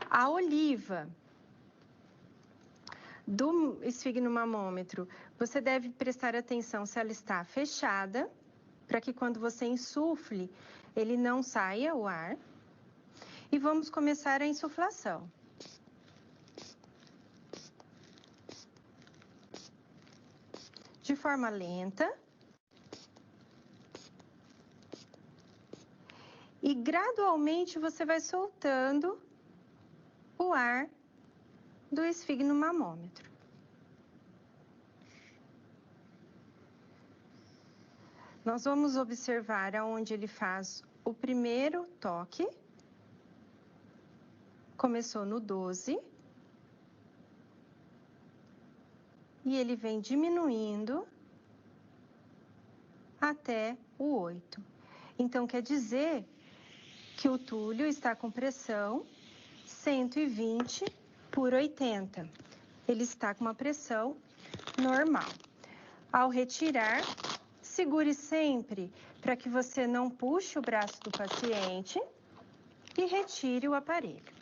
a oliva do esfigmomamômetro, você deve prestar atenção se ela está fechada, para que quando você insufle, ele não saia o ar. E vamos começar a insuflação. De forma lenta. E gradualmente você vai soltando o ar do esfigmomamômetro. Nós vamos observar aonde ele faz o primeiro toque. Começou no 12. E ele vem diminuindo até o 8. Então, quer dizer que o túlio está com pressão 120 por 80. Ele está com uma pressão normal. Ao retirar, segure sempre para que você não puxe o braço do paciente e retire o aparelho.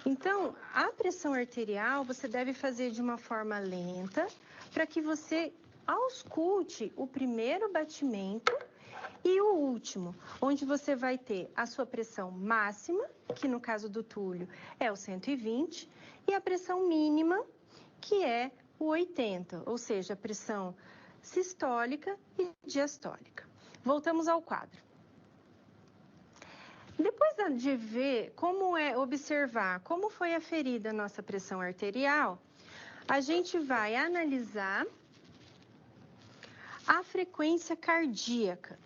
Então, a pressão arterial você deve fazer de uma forma lenta para que você ausculte o primeiro batimento e o último, onde você vai ter a sua pressão máxima, que no caso do Túlio é o 120, e a pressão mínima, que é o 80, ou seja, a pressão sistólica e diastólica. Voltamos ao quadro. Depois de ver observar como foi aferida a nossa pressão arterial, a gente vai analisar a frequência cardíaca.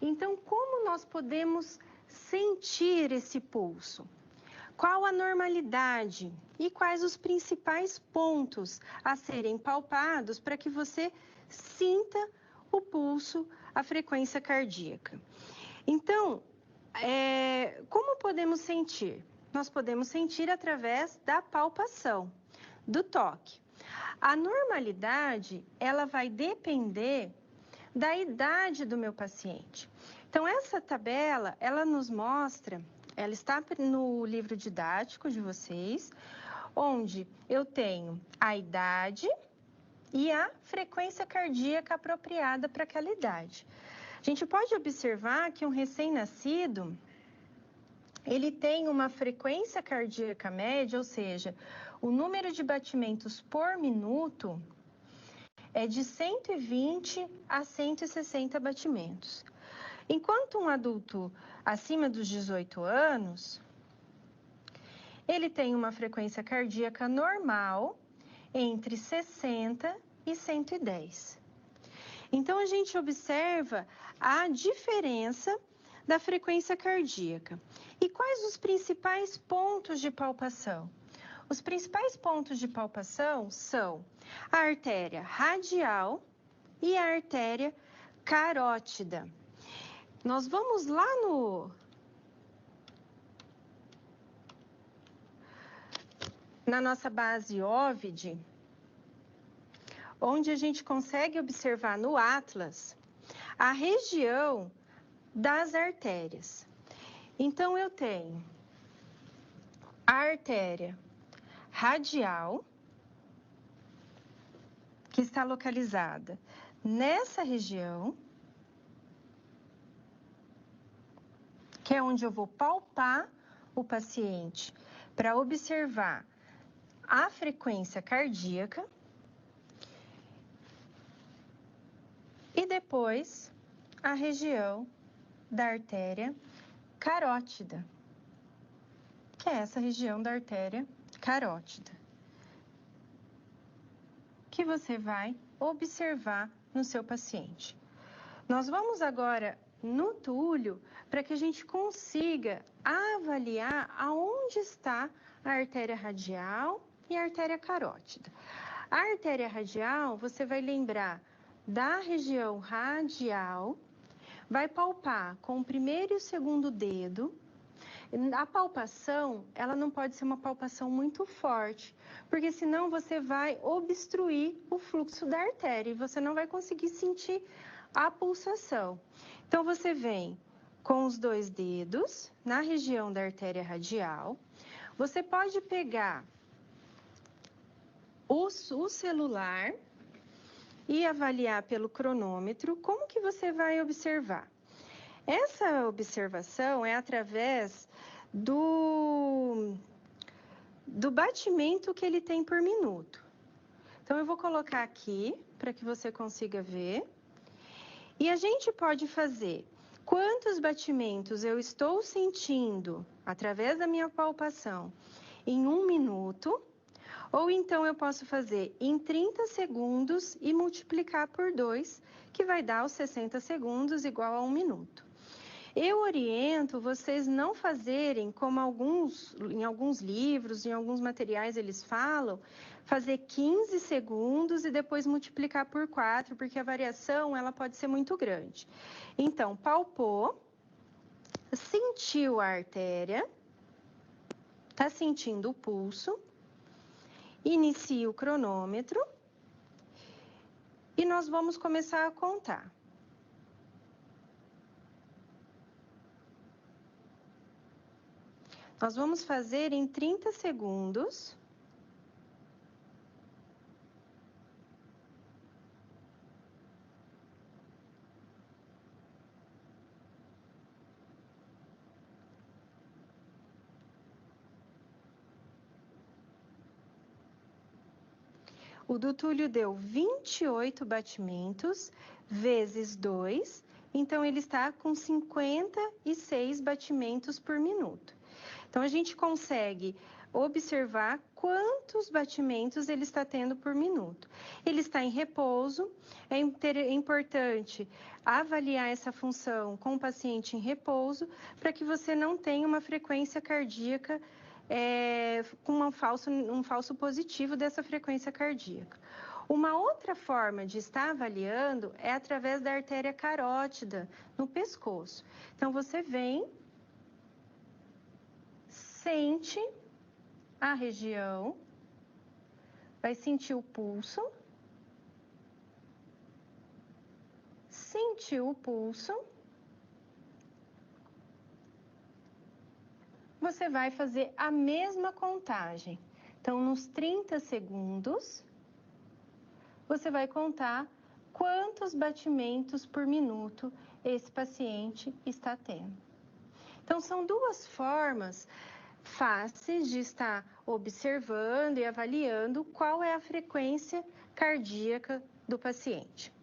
Então, como nós podemos sentir esse pulso? Qual a normalidade e quais os principais pontos a serem palpados para que você sinta o pulso, a frequência cardíaca? Então, como podemos sentir? Nós podemos sentir através da palpação, do toque. A normalidade, ela vai depender da idade do meu paciente. Então, essa tabela, ela nos mostra, ela está no livro didático de vocês, onde eu tenho a idade e a frequência cardíaca apropriada para aquela idade. A gente pode observar que um recém-nascido, ele tem uma frequência cardíaca média, ou seja, o número de batimentos por minuto é de 120 a 160 batimentos. Enquanto um adulto acima dos 18 anos, ele tem uma frequência cardíaca normal entre 60 e 110. Então, a gente observa a diferença da frequência cardíaca. E quais os principais pontos de palpação? Os principais pontos de palpação são a artéria radial e a artéria carótida. Nós vamos lá na nossa base óvide, onde a gente consegue observar no Atlas a região das artérias. Então, eu tenho a artéria radial, que está localizada nessa região, que é onde eu vou palpar o paciente para observar a frequência cardíaca. E depois, a região da artéria carótida, que é essa região da artéria carótida, que você vai observar no seu paciente. Nós vamos agora no Túlio para que a gente consiga avaliar aonde está a artéria radial e a artéria carótida. A artéria radial, você vai lembrar da região radial, vai palpar com o primeiro e o segundo dedo. A palpação, ela não pode ser uma palpação muito forte, porque senão você vai obstruir o fluxo da artéria e você não vai conseguir sentir a pulsação. Então, você vem com os dois dedos na região da artéria radial. Você pode pegar o celular e avaliar pelo cronômetro. Como que você vai observar? Essa observação é através do batimento que ele tem por minuto. Então, eu vou colocar aqui para que você consiga ver. E a gente pode fazer quantos batimentos eu estou sentindo através da minha palpação em 1 minuto, ou então eu posso fazer em 30 segundos e multiplicar por 2, que vai dar os 60 segundos igual a 1 minuto. Eu oriento vocês não fazerem como em alguns livros, em alguns materiais eles falam, fazer 15 segundos e depois multiplicar por 4, porque a variação ela pode ser muito grande. Então, palpou, sentiu a artéria, está sentindo o pulso, inicia o cronômetro e nós vamos começar a contar. Nós vamos fazer em 30 segundos. O do Túlio deu 28 batimentos vezes 2, então ele está com 56 batimentos por minuto. Então, a gente consegue observar quantos batimentos ele está tendo por minuto. Ele está em repouso, é importante avaliar essa função com o paciente em repouso, para que você não tenha uma frequência cardíaca com um falso positivo dessa frequência cardíaca. Uma outra forma de estar avaliando é através da artéria carótida no pescoço. Então, você vem, sente a região, vai sentir o pulso, sentiu o pulso, você vai fazer a mesma contagem. Então, nos 30 segundos, você vai contar quantos batimentos por minuto esse paciente está tendo. Então, são duas formas fáceis de estar observando e avaliando qual é a frequência cardíaca do paciente.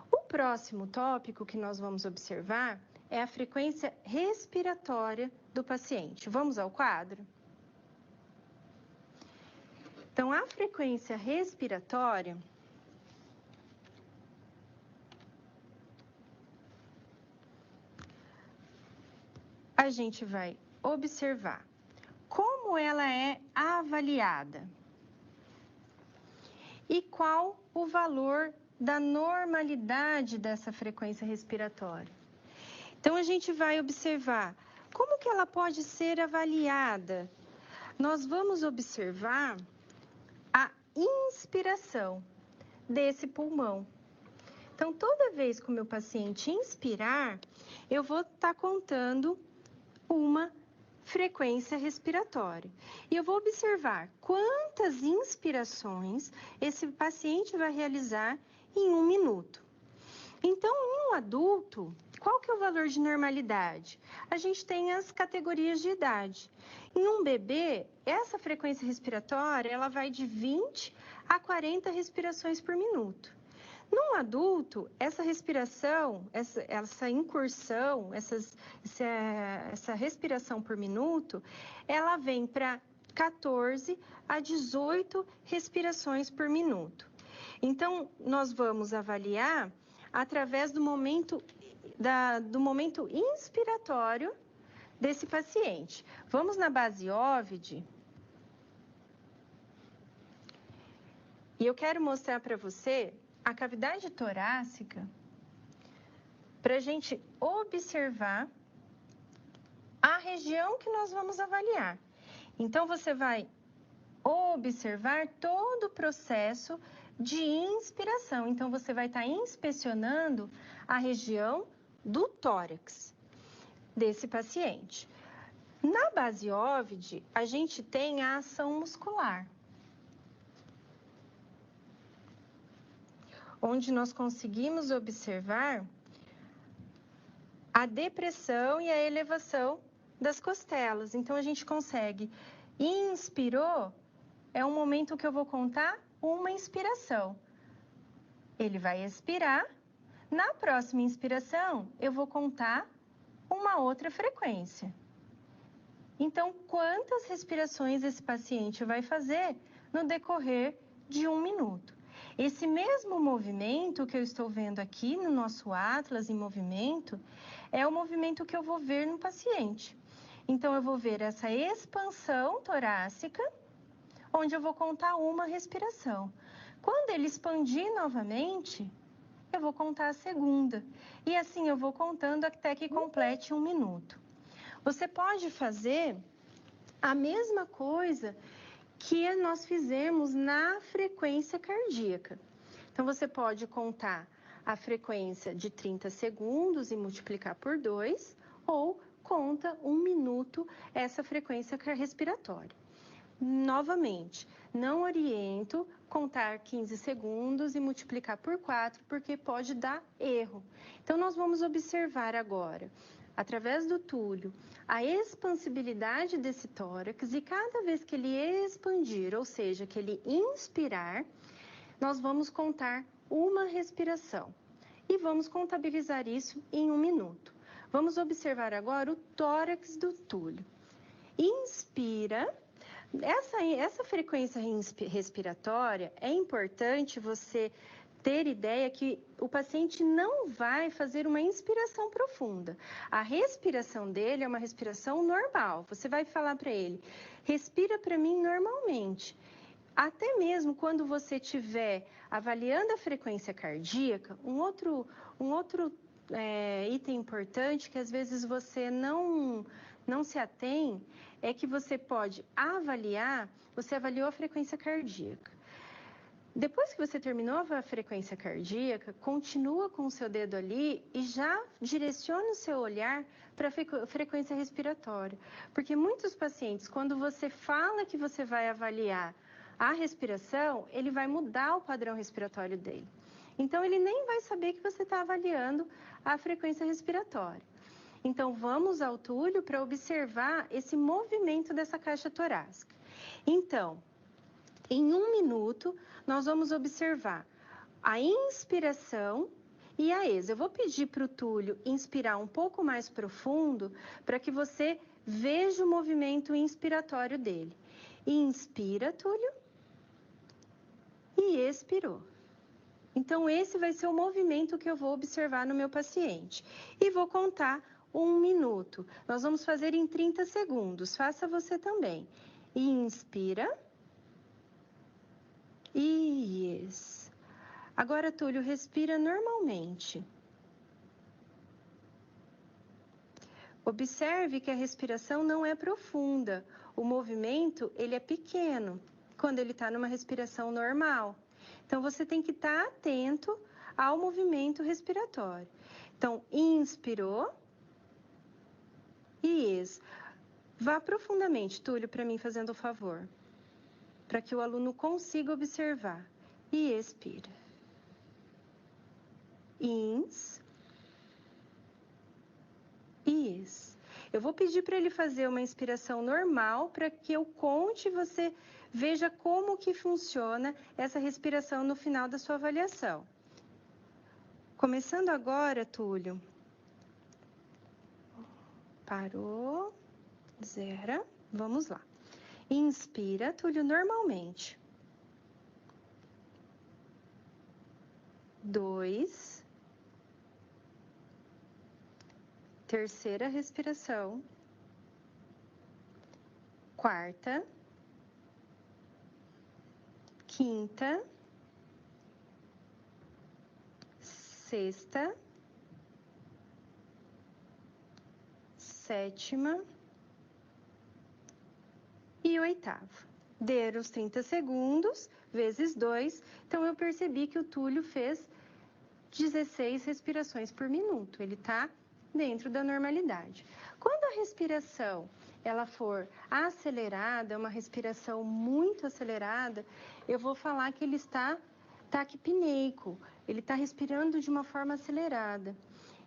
O próximo tópico que nós vamos observar é a frequência respiratória do paciente. Vamos ao quadro? Então, a frequência respiratória a gente vai observar como ela é avaliada e qual o valor da normalidade dessa frequência respiratória. Então, a gente vai observar como que ela pode ser avaliada. Nós vamos observar a inspiração desse pulmão. Então, toda vez que o meu paciente inspirar, eu vou estar contando uma frequência respiratória. E eu vou observar quantas inspirações esse paciente vai realizar em 1 minuto. Então, em um adulto, qual que é o valor de normalidade? A gente tem as categorias de idade. Em um bebê, essa frequência respiratória, ela vai de 20 a 40 respirações por minuto. Num adulto, essa respiração, essa incursão, essa respiração por minuto, ela vem para 14 a 18 respirações por minuto. Então, nós vamos avaliar através do momento inspiratório desse paciente. Vamos na base Ovid. E eu quero mostrar para você a cavidade torácica para a gente observar a região que nós vamos avaliar. Então, você vai observar todo o processo de inspiração. Então, você vai estar inspecionando a região do tórax desse paciente. Na base Ovid, a gente tem a ação muscular, onde nós conseguimos observar a depressão e a elevação das costelas. Então, a gente consegue, inspirou, é um momento que eu vou contar uma inspiração. Ele vai expirar, na próxima inspiração, eu vou contar uma outra frequência. Então, quantas respirações esse paciente vai fazer no decorrer de 1 minuto? Esse mesmo movimento que eu estou vendo aqui no nosso Atlas em movimento, é o movimento que eu vou ver no paciente. Então, eu vou ver essa expansão torácica, onde eu vou contar uma respiração. Quando ele expandir novamente, eu vou contar a segunda. E assim eu vou contando até que complete 1 minuto. Você pode fazer a mesma coisa que nós fizemos na frequência cardíaca. Então, você pode contar a frequência de 30 segundos e multiplicar por 2, ou conta 1 minuto essa frequência respiratória. Novamente, não oriento contar 15 segundos e multiplicar por 4, porque pode dar erro. Então, nós vamos observar agora, através do Túlio, a expansibilidade desse tórax, e cada vez que ele expandir, ou seja, que ele inspirar, nós vamos contar uma respiração e vamos contabilizar isso em 1 minuto. Vamos observar agora o tórax do Túlio. Inspira. Essa frequência respiratória, é importante você ter ideia que o paciente não vai fazer uma inspiração profunda. A respiração dele é uma respiração normal. Você vai falar para ele, respira para mim normalmente. Até mesmo quando você estiver avaliando a frequência cardíaca, um outro item importante que às vezes você não se atém é que você pode avaliar, você avaliou a frequência cardíaca. Depois que você terminou a frequência cardíaca, continua com o seu dedo ali e já direciona o seu olhar para a frequência respiratória. Porque muitos pacientes, quando você fala que você vai avaliar a respiração, ele vai mudar o padrão respiratório dele. Então, ele nem vai saber que você está avaliando a frequência respiratória. Então, vamos ao Túlio para observar esse movimento dessa caixa torácica. Então, em 1 minuto, nós vamos observar a inspiração e a exo. Eu vou pedir para o Túlio inspirar um pouco mais profundo para que você veja o movimento inspiratório dele. Inspira, Túlio, e expirou. Então, esse vai ser o movimento que eu vou observar no meu paciente. E vou contar 1 minuto. Nós vamos fazer em 30 segundos. Faça você também. Inspira. Isso. Agora, Túlio, respira normalmente. Observe que a respiração não é profunda. O movimento, ele é pequeno, quando ele está numa respiração normal. Então, você tem que estar atento ao movimento respiratório. Então, inspirou e exo. Vá profundamente, Túlio, para mim, fazendo o favor, para que o aluno consiga observar. E expira. Ins. E ex. Eu vou pedir para ele fazer uma inspiração normal para que eu conte e você veja como que funciona essa respiração no final da sua avaliação. Começando agora, Túlio. Parou. Zera. Vamos lá. Inspira, Túlio, normalmente. 2. Terceira respiração. Quarta. Quinta. Sexta. Sétima. E oitava. Deram os 30 segundos, vezes 2. Então, eu percebi que o Túlio fez 16 respirações por minuto. Ele está dentro da normalidade. Quando a respiração ela for acelerada, uma respiração muito acelerada, eu vou falar que ele está taquipneico. Ele está respirando de uma forma acelerada.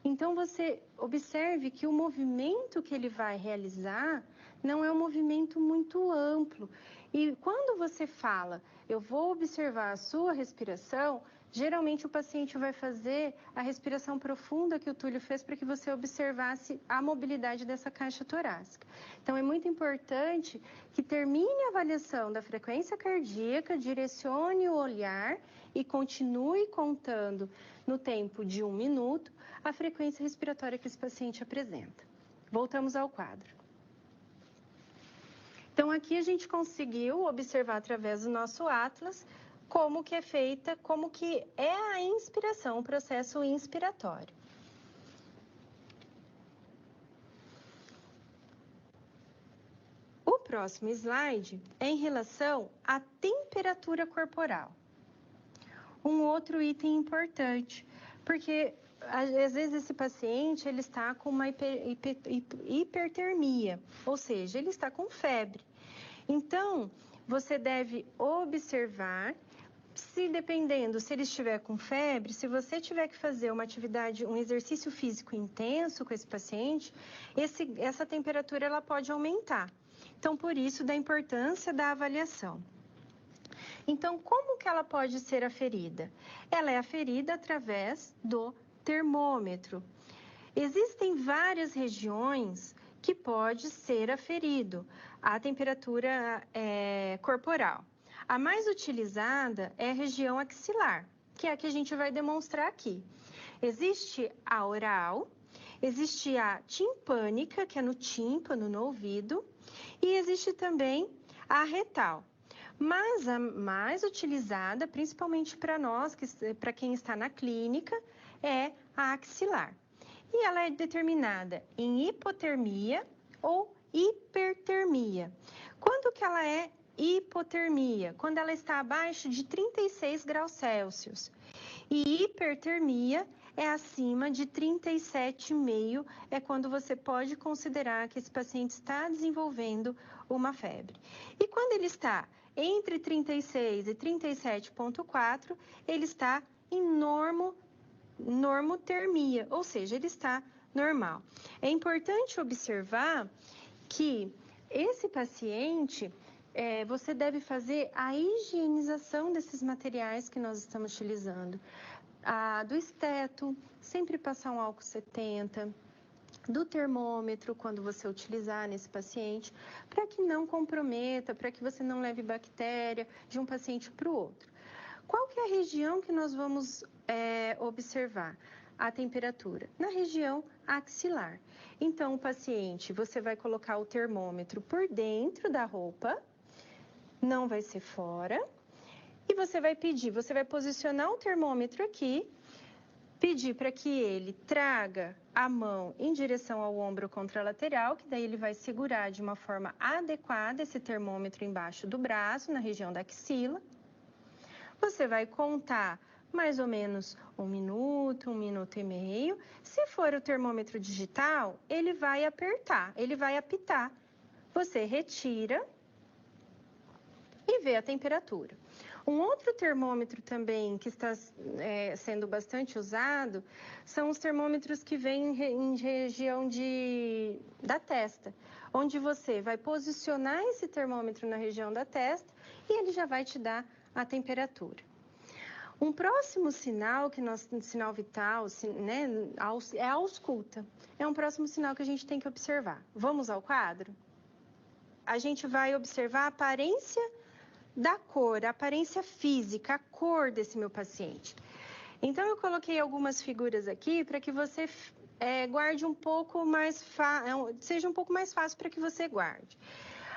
Então, você observe que o movimento que ele vai realizar não é um movimento muito amplo. E quando você fala, eu vou observar a sua respiração, geralmente o paciente vai fazer a respiração profunda que o Túlio fez para que você observasse a mobilidade dessa caixa torácica. Então, é muito importante que termine a avaliação da frequência cardíaca, direcione o olhar e continue contando no tempo de 1 minuto a frequência respiratória que esse paciente apresenta. Voltamos ao quadro. Então, aqui a gente conseguiu observar através do nosso atlas como que é feita, como que é a inspiração, o processo inspiratório. O próximo slide é em relação à temperatura corporal. um outro item importante, porque às vezes esse paciente ele está com uma hipertermia, ou seja, ele está com febre. Então, você deve observar se dependendo, se ele estiver com febre, se você tiver que fazer uma atividade, um exercício físico intenso com esse paciente, essa temperatura ela pode aumentar. Então, por isso, da importância da avaliação. Então, como que ela pode ser aferida? Ela é aferida através do termômetro. Existem várias regiões que pode ser aferido a temperatura corporal. A mais utilizada é a região axilar, que é a que a gente vai demonstrar aqui. Existe a oral, existe a timpânica, que é no tímpano, no ouvido, e existe também a retal. Mas a mais utilizada, principalmente para nós, para quem está na clínica, é a axilar. E ela é determinada em hipotermia ou hipertermia. Quando que ela é hipotermia? Quando ela está abaixo de 36 graus Celsius. E hipertermia é acima de 37,5, é quando você pode considerar que esse paciente está desenvolvendo uma febre. E quando ele está entre 36 e 37,4, ele está em normotermia, ou seja, ele está normal. É importante observar que esse paciente, você deve fazer a higienização desses materiais que nós estamos utilizando. Do esteto, sempre passar um álcool 70, do termômetro, quando você utilizar nesse paciente, para que não comprometa, para que você não leve bactéria de um paciente para o outro. Qual que é a região que nós vamos observar a temperatura? Na região axilar. Então, o paciente, você vai colocar o termômetro por dentro da roupa, não vai ser fora, e você vai posicionar o termômetro aqui, pedir para que ele traga a mão em direção ao ombro contralateral, que daí ele vai segurar de uma forma adequada esse termômetro embaixo do braço, na região da axila. Você vai contar mais ou menos 1 minuto, 1 minuto e meio. Se for o termômetro digital, ele vai apertar, ele vai apitar. Você retira e vê a temperatura. Um outro termômetro também que está sendo bastante usado são os termômetros que vêm em região da testa, onde você vai posicionar esse termômetro na região da testa e ele já vai te dar a temperatura. Um próximo sinal, sinal vital, né, é a ausculta. É um próximo sinal que a gente tem que observar. Vamos ao quadro? A gente vai observar a aparência da cor, a aparência física, a cor desse meu paciente. Então, eu coloquei algumas figuras aqui para que você guarde um pouco mais, seja um pouco mais fácil para que você guarde.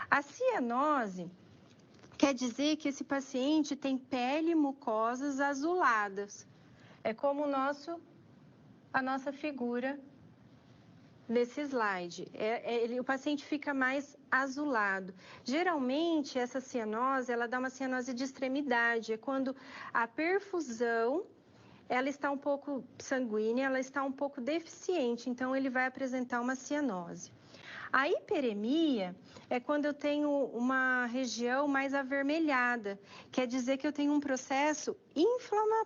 A cianose quer dizer que esse paciente tem pele e mucosas azuladas. É como a nossa figura desse slide. O paciente fica mais azulado. Geralmente, essa cianose, ela dá uma cianose de extremidade. É quando a perfusão, ela está um pouco sanguínea, ela está um pouco deficiente. Então, ele vai apresentar uma cianose. A hiperemia é quando eu tenho uma região mais avermelhada, quer dizer que eu tenho um processo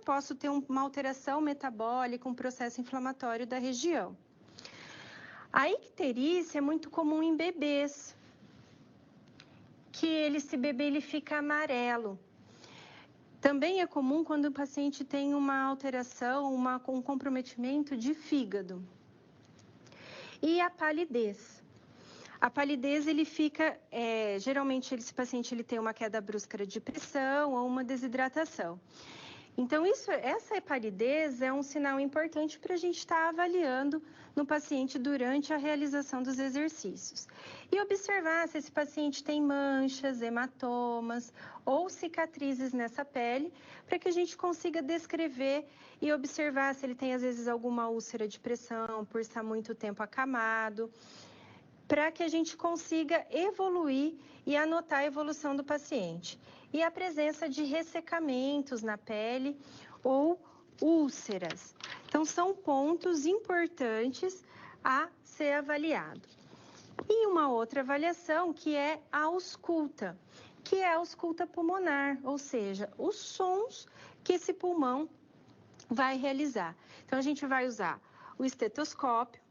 posso ter uma alteração metabólica, um processo inflamatório da região. A icterícia é muito comum em bebês, que esse bebê ele fica amarelo. Também é comum quando o paciente tem uma alteração, um comprometimento de fígado. E a palidez. A palidez, ele fica, geralmente esse paciente ele tem uma queda brusca de pressão ou uma desidratação. Então, essa palidez é um sinal importante para a gente estar avaliando no paciente durante a realização dos exercícios. E observar se esse paciente tem manchas, hematomas ou cicatrizes nessa pele, para que a gente consiga descrever e observar se ele tem, às vezes, alguma úlcera de pressão por estar muito tempo acamado, para que a gente consiga evoluir e anotar a evolução do paciente. E a presença de ressecamentos na pele ou úlceras. Então, são pontos importantes a ser avaliado. E uma outra avaliação que é a ausculta, que é a ausculta pulmonar, ou seja, os sons que esse pulmão vai realizar. Então, a gente vai usar o estetoscópio,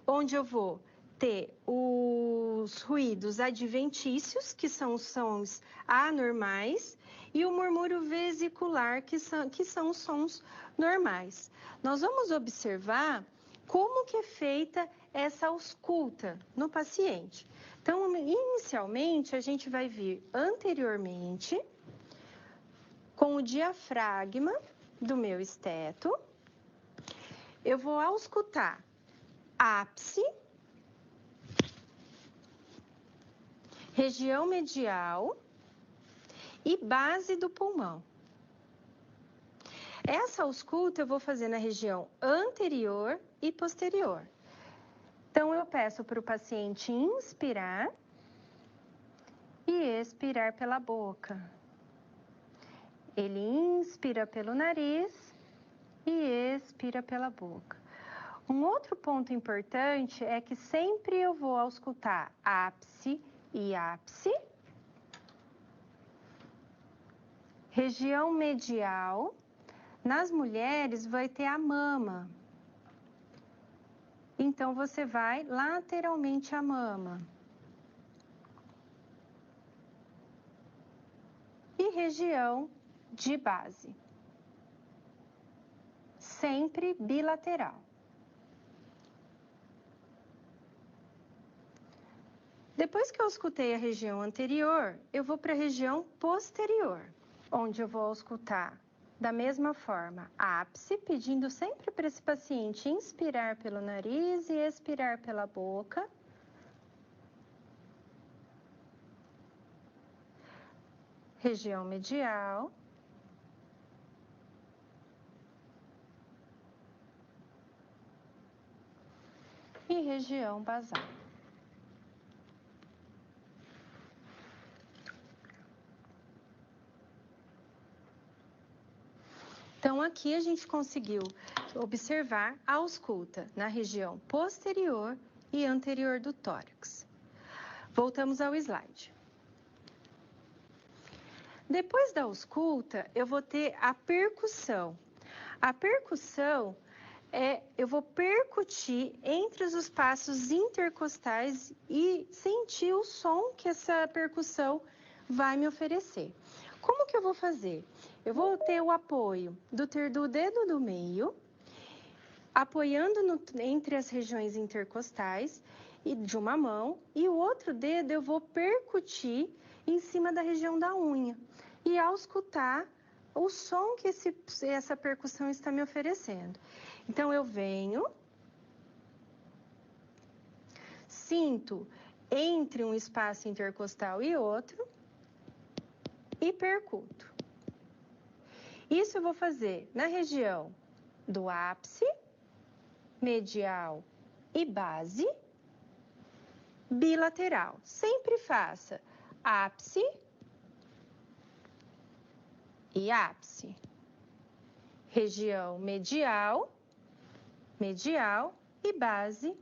onde eu vou ter os ruídos adventícios, que são os sons anormais, e o murmúrio vesicular, que são os sons normais. Nós vamos observar como que é feita essa ausculta no paciente. Então, inicialmente, a gente vai vir anteriormente com o diafragma do meu esteto. Eu vou auscultar ápice, região medial e base do pulmão. Essa ausculta eu vou fazer na região anterior e posterior. Então, eu peço para o paciente inspirar e expirar pela boca. Ele inspira pelo nariz e expira pela boca. Um outro ponto importante é que sempre eu vou auscultar ápice e ápice, região medial. Nas mulheres vai ter a mama. Então, você vai lateralmente à mama. E região de base. Sempre bilateral. Depois que eu auscultei a região anterior, eu vou para a região posterior, onde eu vou auscultar da mesma forma, ápice, pedindo sempre para esse paciente inspirar pelo nariz e expirar pela boca. Região medial. E região basal. Então, aqui a gente conseguiu observar a ausculta na região posterior e anterior do tórax. Voltamos ao slide. Depois da ausculta, eu vou ter a percussão. A percussão eu vou percutir entre os espaços intercostais e sentir o som que essa percussão vai me oferecer. Como que eu vou fazer? Eu vou ter o apoio do dedo do meio, apoiando entre as regiões intercostais e de uma mão, e o outro dedo eu vou percutir em cima da região da unha e auscultar o som que essa percussão está me oferecendo. Então, eu venho, sinto entre um espaço intercostal e outro e percuto. Isso eu vou fazer na região do ápice, medial e base, bilateral. Sempre faça ápice e ápice. Região medial e base.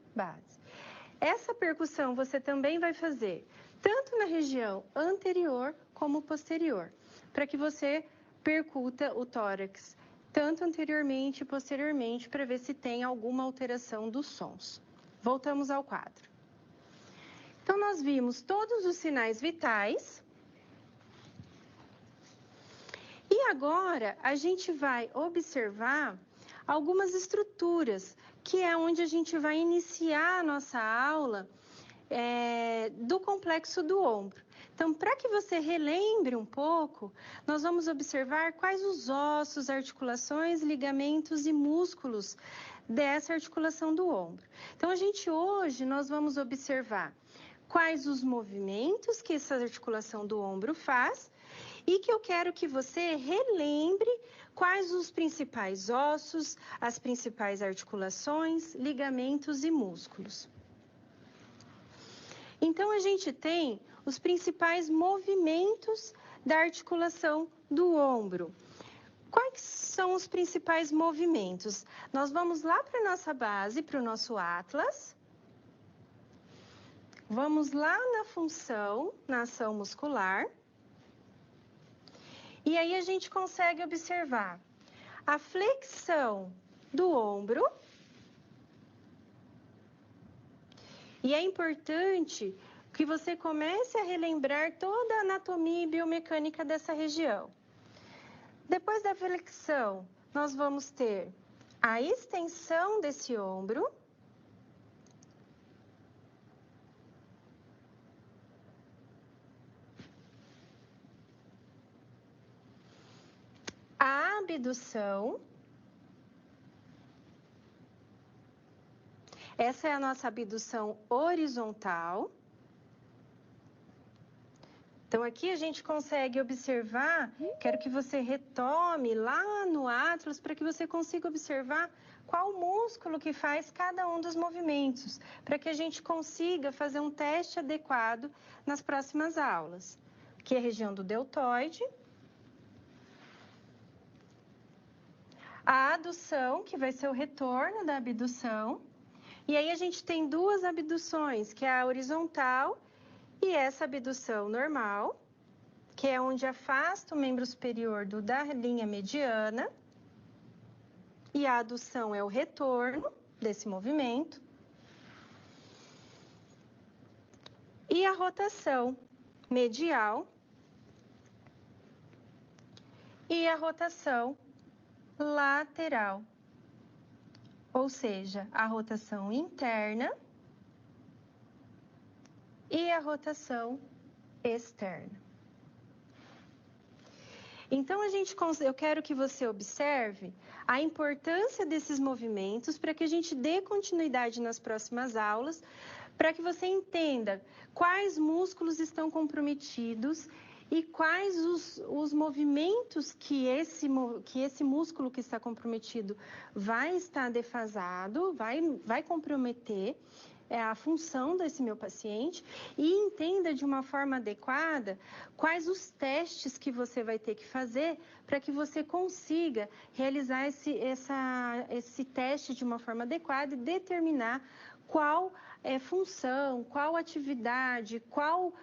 Essa percussão você também vai fazer tanto na região anterior como posterior, para que você percuta o tórax tanto anteriormente e posteriormente para ver se tem alguma alteração dos sons. Voltamos ao quadro. Então, nós vimos todos os sinais vitais. E agora, a gente vai observar algumas estruturas, que é onde a gente vai iniciar a nossa aula do complexo do ombro. Então, para que você relembre um pouco, nós vamos observar quais os ossos, articulações, ligamentos e músculos dessa articulação do ombro. Então, hoje nós vamos observar quais os movimentos que essa articulação do ombro faz e que eu quero que você relembre quais os principais ossos, as principais articulações, ligamentos e músculos. Então, a gente tem os principais movimentos da articulação do ombro. Quais são os principais movimentos? Nós vamos lá para a nossa base, para o nosso Atlas. Vamos lá na função, na ação muscular. E aí a gente consegue observar a flexão do ombro. E é importante que você comece a relembrar toda a anatomia e biomecânica dessa região. Depois da flexão, nós vamos ter a extensão desse ombro. A abdução. Essa é a nossa abdução horizontal. Então, aqui a gente consegue observar, quero que você retome lá no Atlas para que você consiga observar qual músculo que faz cada um dos movimentos, para que a gente consiga fazer um teste adequado nas próximas aulas. Aqui é a região do deltoide. A adução, que vai ser o retorno da abdução. E aí a gente tem duas abduções, que é a horizontal e essa abdução normal, que é onde afasta o membro superior da linha mediana. E a adução é o retorno desse movimento. E a rotação medial. E a rotação lateral. Ou seja, a rotação interna e a rotação externa. Então, eu quero que você observe a importância desses movimentos para que a gente dê continuidade nas próximas aulas, para que você entenda quais músculos estão comprometidos e quais os movimentos que esse músculo que está comprometido vai estar defasado, vai comprometer a função desse meu paciente, e entenda de uma forma adequada quais os testes que você vai ter que fazer para que você consiga realizar esse teste de uma forma adequada e determinar qual função, qual atividade, qual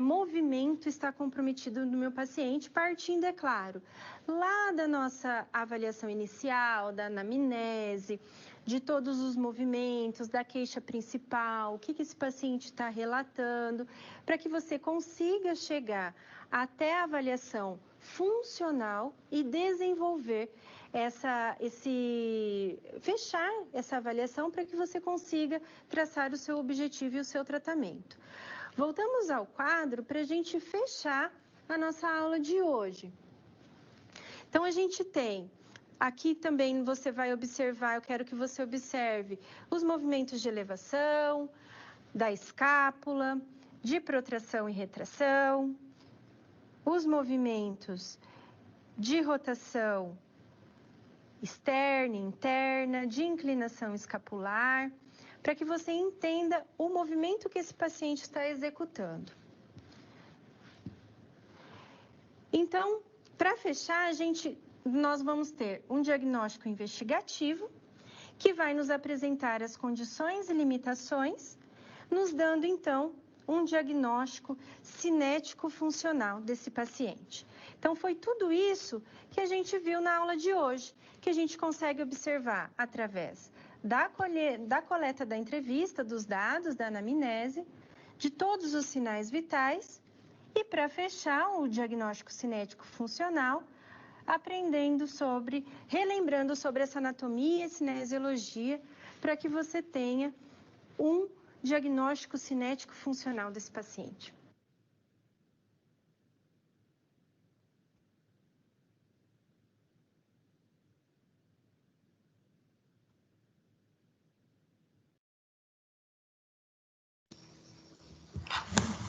movimento está comprometido no meu paciente, partindo, é claro, lá da nossa avaliação inicial, da anamnese, de todos os movimentos, da queixa principal, o que esse paciente está relatando, para que você consiga chegar até a avaliação funcional e desenvolver fechar essa avaliação para que você consiga traçar o seu objetivo e o seu tratamento. Voltamos ao quadro para a gente fechar a nossa aula de hoje. Então, a gente tem, aqui também você vai observar, eu quero que você observe os movimentos de elevação, da escápula, de protração e retração, os movimentos de rotação externa e interna, de inclinação escapular, para que você entenda o movimento que esse paciente está executando. Então, para fechar, nós vamos ter um diagnóstico investigativo, que vai nos apresentar as condições e limitações, nos dando, então, um diagnóstico cinético-funcional desse paciente. Então, foi tudo isso que a gente viu na aula de hoje, que a gente consegue observar através da coleta da entrevista, dos dados da anamnese, de todos os sinais vitais, e para fechar o diagnóstico cinético funcional, relembrando sobre essa anatomia e cinesiologia, para que você tenha um diagnóstico cinético funcional desse paciente.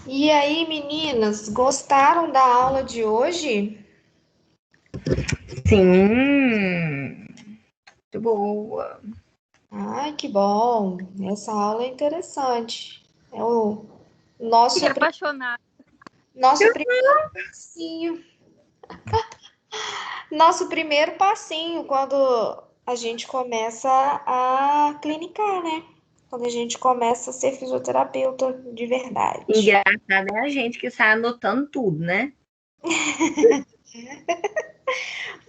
E aí, meninas, gostaram da aula de hoje? Sim, muito boa. Ai, que bom! Essa aula é interessante. É o nosso Fiquei apaixonada. primeiro cursinho. Nosso primeiro passinho quando a gente começa a clinicar, né? Quando a gente começa a ser fisioterapeuta de verdade. Engraçado é a gente que sai anotando tudo, né?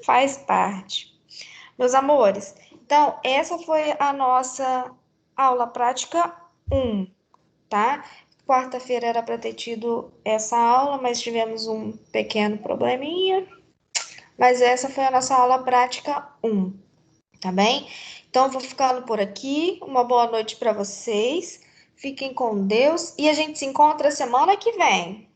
Faz parte. Meus amores, então essa foi a nossa aula prática um, tá? Quarta-feira era para ter tido essa aula, mas tivemos um pequeno probleminha. Mas essa foi a nossa aula prática um, tá bem? Então, vou ficando por aqui. Uma boa noite para vocês. Fiquem com Deus e a gente se encontra semana que vem.